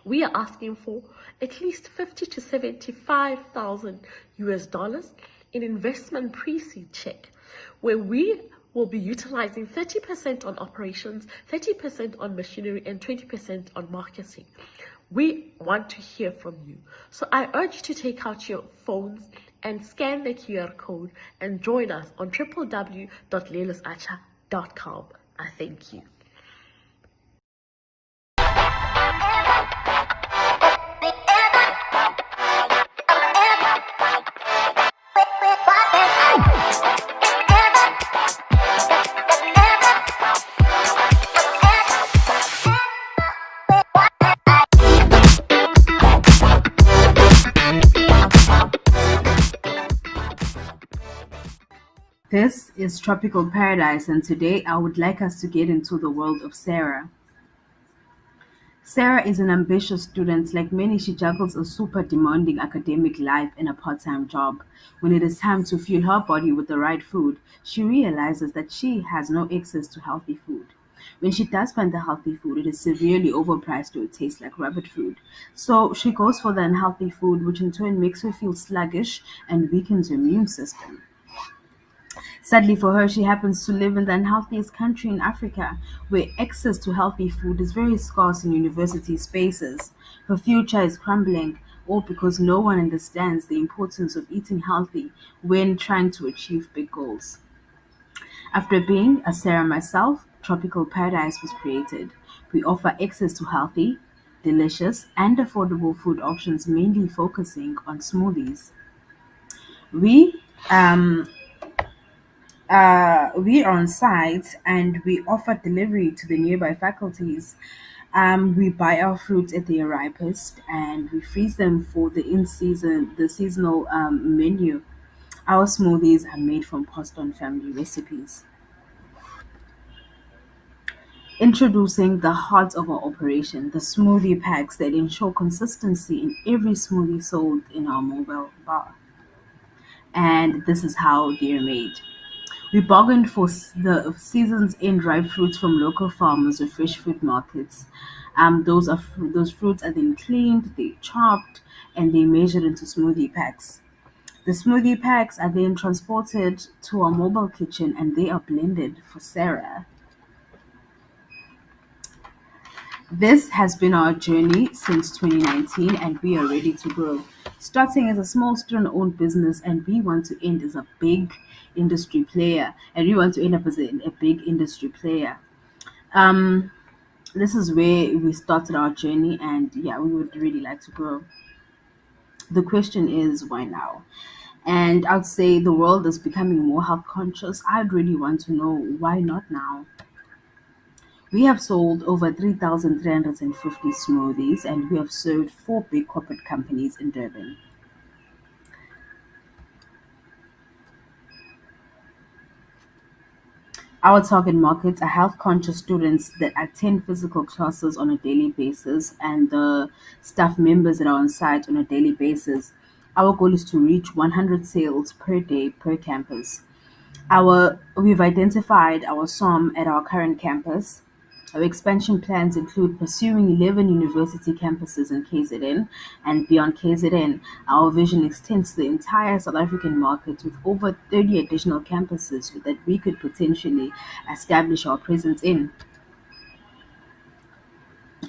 We are asking for at least $50,000 to $75,000 US in investment pre-seed check, where we will be utilizing 30% on operations, 30% on machinery, and 20% on marketing. We want to hear from you. So I urge you to take out your phones and scan the QR code and join us on www.lelusacha.com. I thank you. This is Tropical Paradise, and today I would like us to get into the world of Sarah. Sarah is an ambitious student. Like many, she juggles a super demanding academic life and a part-time job. When it is time to fuel her body with the right food, she realizes that she has no access to healthy food. When she does find the healthy food, it is severely overpriced or it tastes like rabbit food. So she goes for the unhealthy food, which in turn makes her feel sluggish and weakens her immune system. Sadly for her, she happens to live in the unhealthiest country in Africa, where access to healthy food is very scarce in university spaces. Her future is crumbling, all because no one understands the importance of eating healthy when trying to achieve big goals. After being a Sarah myself, Tropical Paradise was created. We offer access to healthy, delicious, and affordable food options, mainly focusing on smoothies. We um, we are on site and we offer delivery to the nearby faculties. We buy our fruits at their ripest and we freeze them for the seasonal menu. Our smoothies are made from passed on family recipes. Introducing the heart of our operation, the smoothie packs that ensure consistency in every smoothie sold in our mobile bar. And this is how they're made. We bargained for the season's end ripe fruits from local farmers or fresh fruit markets. Those fruits are then cleaned, they chopped, and they measured into smoothie packs. The smoothie packs are then transported to our mobile kitchen and they are blended for Sarah. This has been our journey since 2019 and we are ready to grow. Starting as a small student-owned business and we want to end as a big industry player and we want to end up as a big industry player. Um, this is where we started our journey and yeah, we would really like to grow. The question is why now? And I'd say the world is becoming more health conscious. I'd really want to know why not now? We have sold over 3,350 smoothies and we have served four big corporate companies in Durban. Our target markets are health conscious students that attend physical classes on a daily basis and the staff members that are on site on a daily basis. Our goal is to reach 100 sales per day per campus. We've identified our SOM at our current campus. Our expansion plans include pursuing 11 university campuses in KZN, and beyond KZN, our vision extends to the entire South African market with over 30 additional campuses that we could potentially establish our presence in.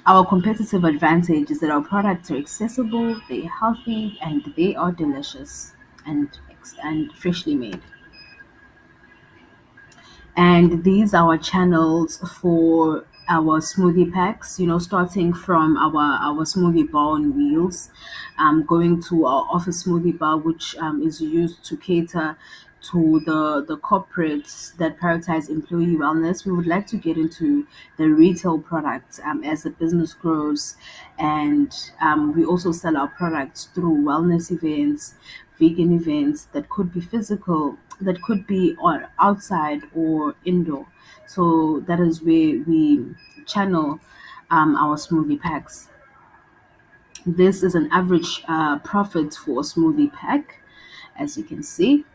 Our competitive advantage is that our products are accessible, they're healthy, and they are delicious and freshly made. And these are our channels for our smoothie packs, starting from our smoothie bar on wheels, going to our office smoothie bar, which is used to cater to the corporates that prioritize employee wellness. We would like to get into the retail products as the business grows, and we also sell our products through wellness events, vegan events that could be physical, that could be on outside or indoor. So that is where we channel our smoothie packs. This is an average profit for a smoothie pack, as you can see.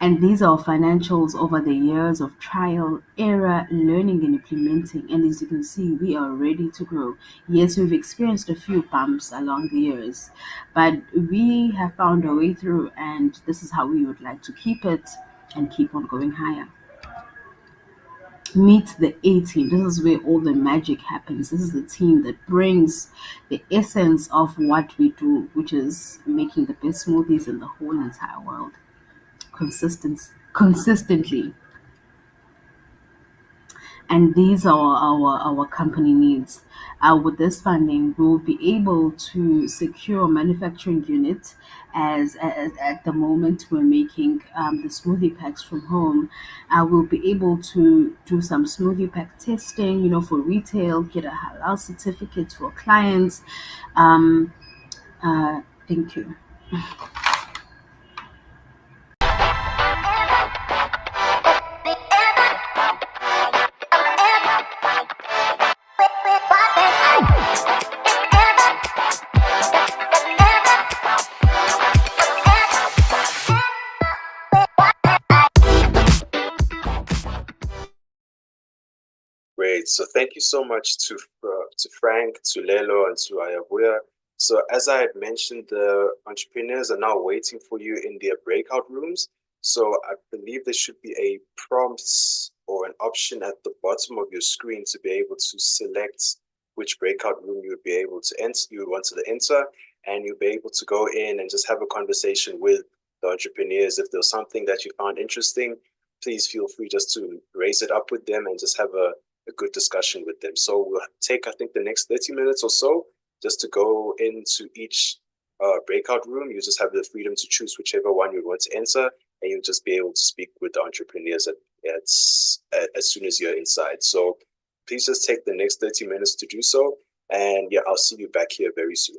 And these are financials over the years of trial, error, learning, and implementing. And as you can see, we are ready to grow. Yes, we've experienced a few bumps along the years, but we have found our way through, and this is how we would like to keep it and keep on going higher. meet the A team. This is where all the magic happens. This is the team that brings the essence of what we do, which is making the best smoothies in the whole entire world, consistently. And these are our company needs. With this funding, we'll be able to secure a manufacturing unit. As at the moment we're making the smoothie packs from home, we'll be able to do some smoothie pack testing, for retail, get a halal certificate for clients. Um, thank you. Great. So thank you so much to Frank, to Lelo, and to Ayabuya. So as I had mentioned, the entrepreneurs are now waiting for you in their breakout rooms. So I believe there should be a prompt or an option at the bottom of your screen to be able to select which breakout room you would be able to enter, you would want to enter, and you'll be able to go in and just have a conversation with the entrepreneurs. If there's something that you found interesting, please feel free just to raise it up with them and just have a good discussion with them. So we'll take, I think, the next 30 minutes or so just to go into each breakout room. You just have the freedom to choose whichever one you want to enter, and you'll just be able to speak with the entrepreneurs as soon as you're inside. So please just take the next 30 minutes to do so. And yeah, I'll see you back here very soon.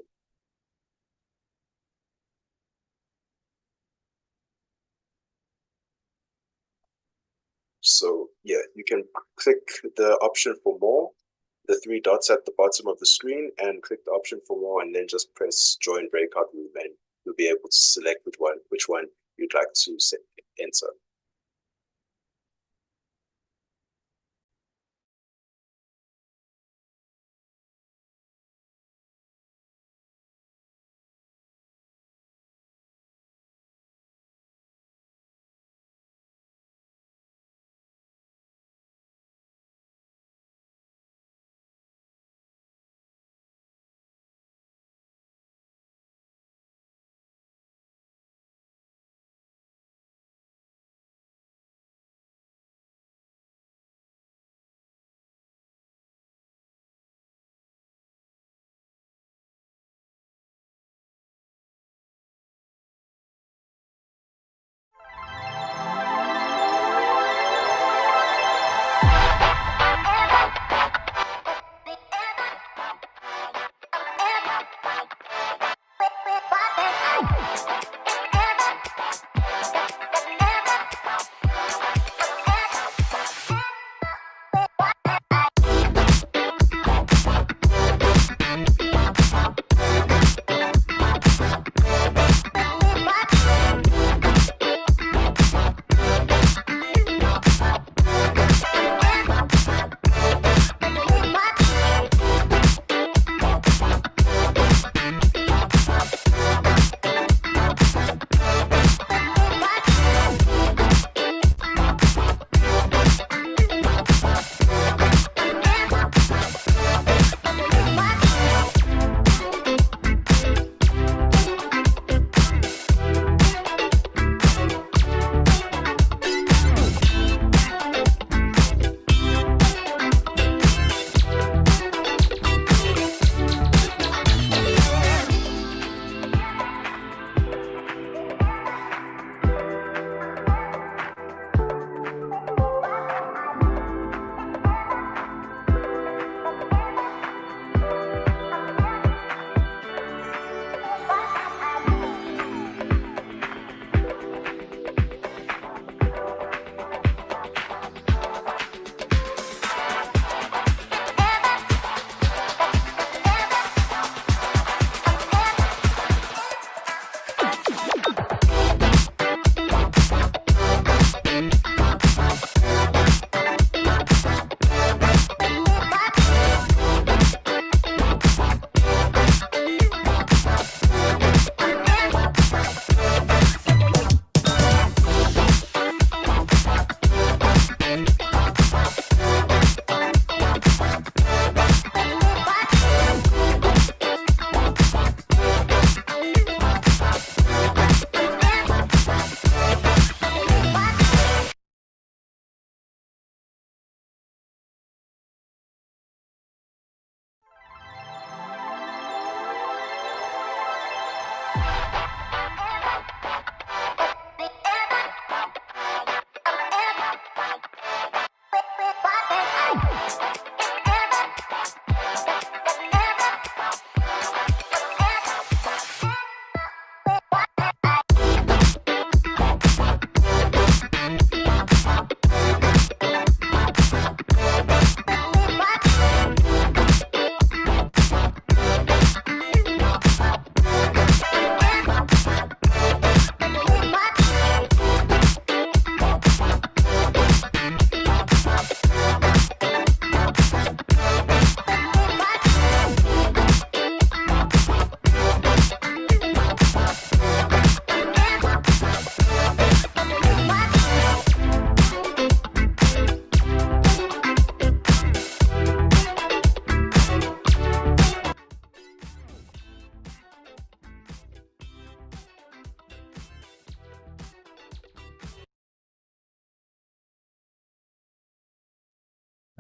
So yeah, you can click the option for more, the three dots at the bottom of the screen, and click the option for more, and then just press join breakout room, and you'll be able to select which one you'd like to enter.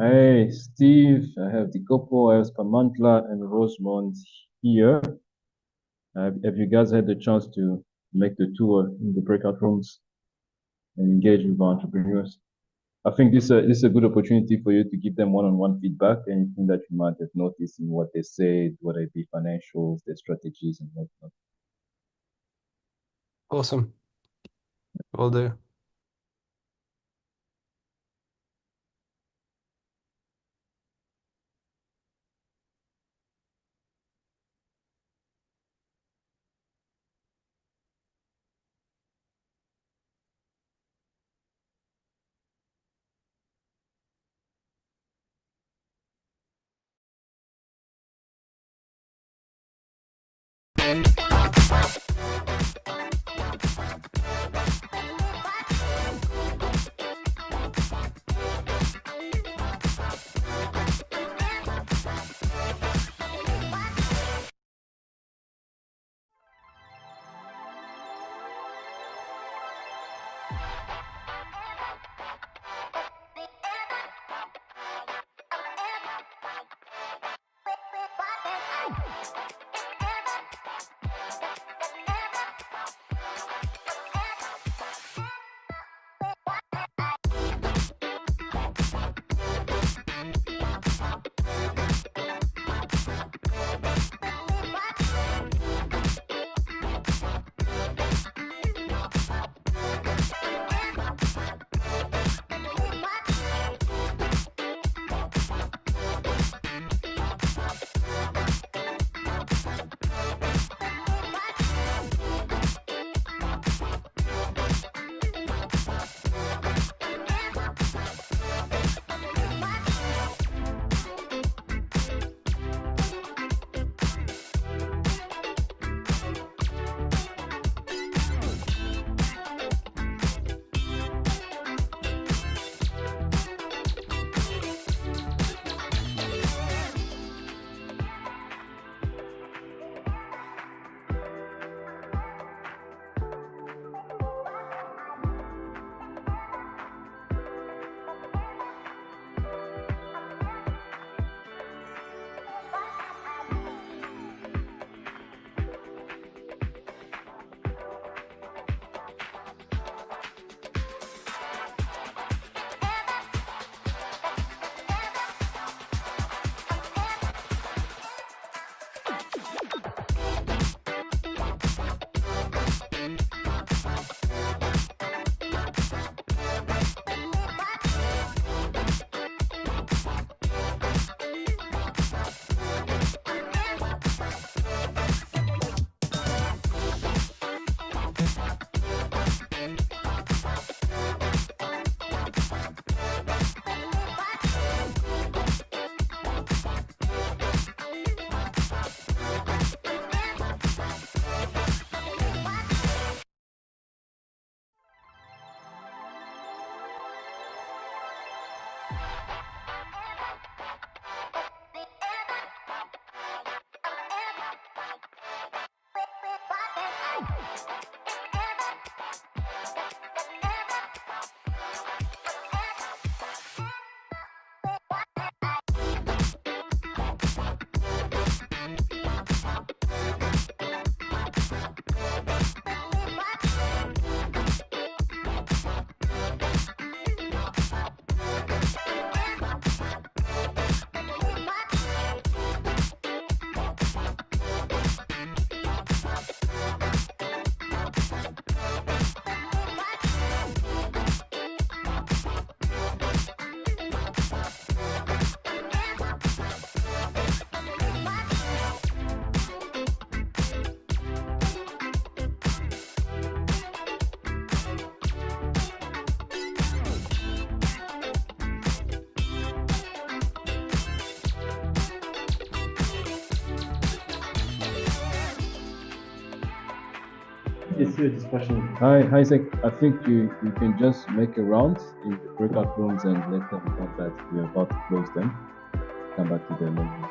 Hey, Steve, I have Dikopo, I have Spamantla, and Rosemont here. Have you guys had the chance to make the tour in the breakout rooms and engage with entrepreneurs? I think this is a good opportunity for you to give them one-on-one feedback, anything that you might have noticed in what they said, whether it be financials, their strategies, and whatnot. Awesome. Will do. It's a discussion. Hi, Isaac. I think you can just make a round in the breakout rooms and let them know that we're about to close them. Come back to them.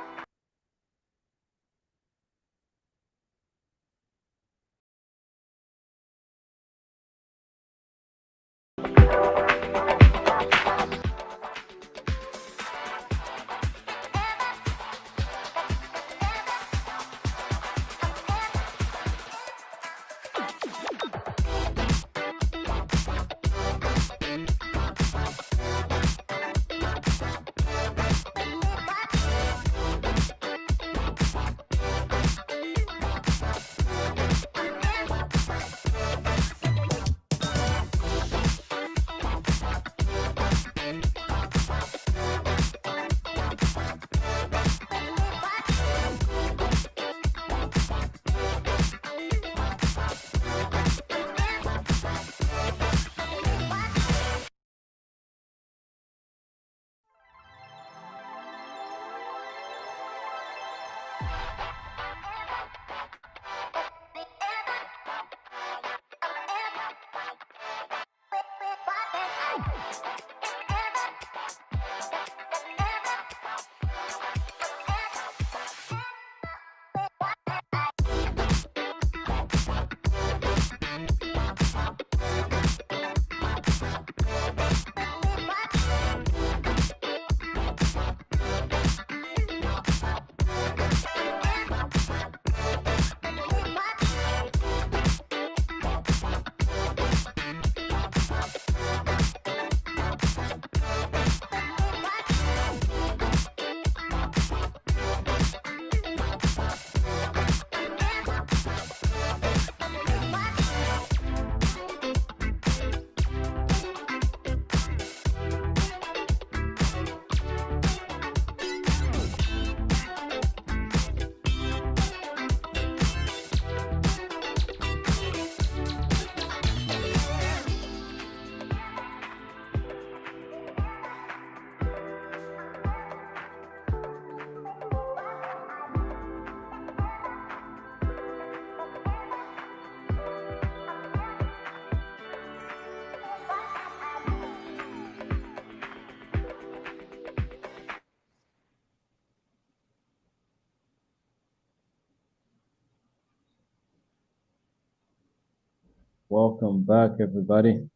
Welcome back, everybody.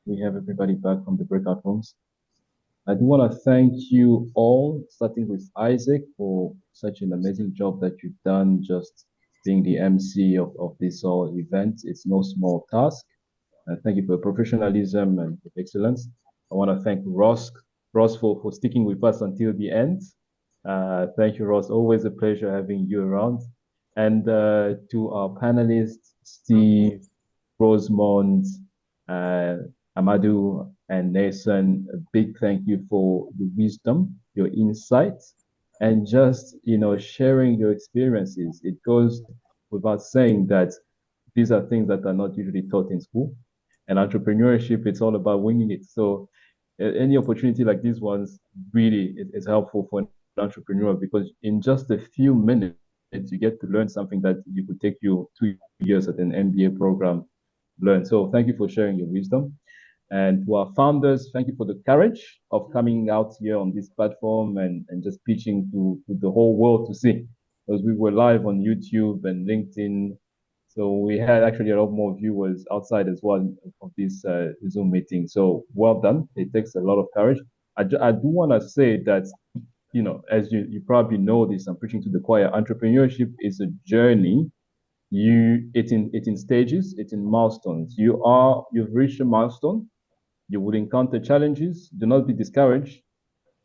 We have everybody back from the breakout rooms. I do want to thank you all, starting with Isaac, for such an amazing job that you've done just being the MC of this whole event. It's no small task. Thank you for your professionalism and excellence. I want to thank Ross for sticking with us until the end. Thank you, Ross. Always a pleasure having you around. And to our panelists, Steve, Rosemont, Amadou, and Nathan, a big thank you for the wisdom, your insights, and just sharing your experiences. It goes without saying that these are things that are not usually taught in school. And entrepreneurship, it's all about winging it. So any opportunity like these ones really is helpful for an entrepreneur, because in just a few minutes, you get to learn something that you could take you 2 years at an MBA program learn. So thank you for sharing your wisdom. And to our founders, thank you for the courage of coming out here on this platform and just pitching to the whole world to see. Because we were live on YouTube and LinkedIn. So we had actually a lot more viewers outside as well of this Zoom meeting. So well done. It takes a lot of courage. I do want to say that, as you probably know this, I'm preaching to the choir, entrepreneurship is a journey. It's in stages, it's in milestones. You've reached a milestone. You will encounter challenges. Do not be discouraged.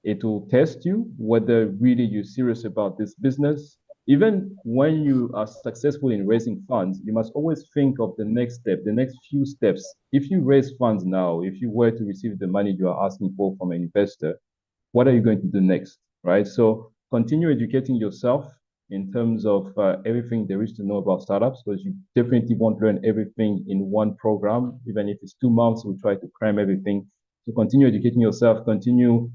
It will test you whether really you're serious about this business. Even when you are successful in raising funds, you must always think of the next step, the next few steps. If you raise funds now, if you were to receive the money you are asking for from an investor, what are you going to do next, right? So continue educating yourself in terms of everything there is to know about startups, because you definitely won't learn everything in one program. Even if it's 2 months, we'll try to cram everything. So continue educating yourself, continue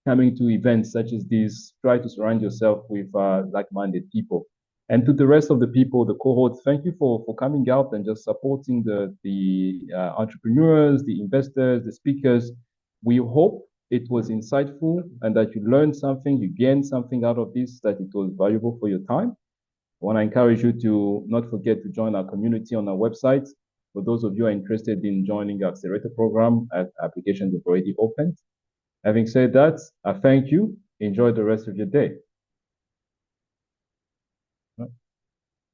coming to events such as these, try to surround yourself with like-minded people. And to the rest of the people, the cohorts, thank you for coming out and just supporting the entrepreneurs, the investors, the speakers. We hope it was insightful and that you learned something, you gained something out of this, that it was valuable for your time. I want to encourage you to not forget to join our community on our website. For those of you who are interested in joining our Accelerator program, applications have already opened. Having said that, I thank you. Enjoy the rest of your day.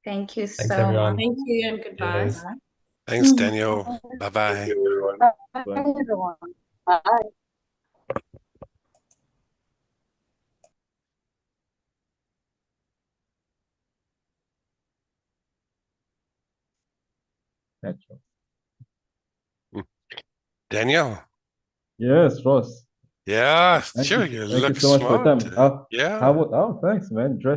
Thank you Thanks, so everyone. much. Thank you and goodbye. Cheers. Thanks, Daniel. Bye-bye. Thank you, everyone. Bye, everyone. Bye. Daniel. Yes, Ross. Yeah, Thank sure. you. You Thank you look so much for your smart. time. Yeah. Thanks, man.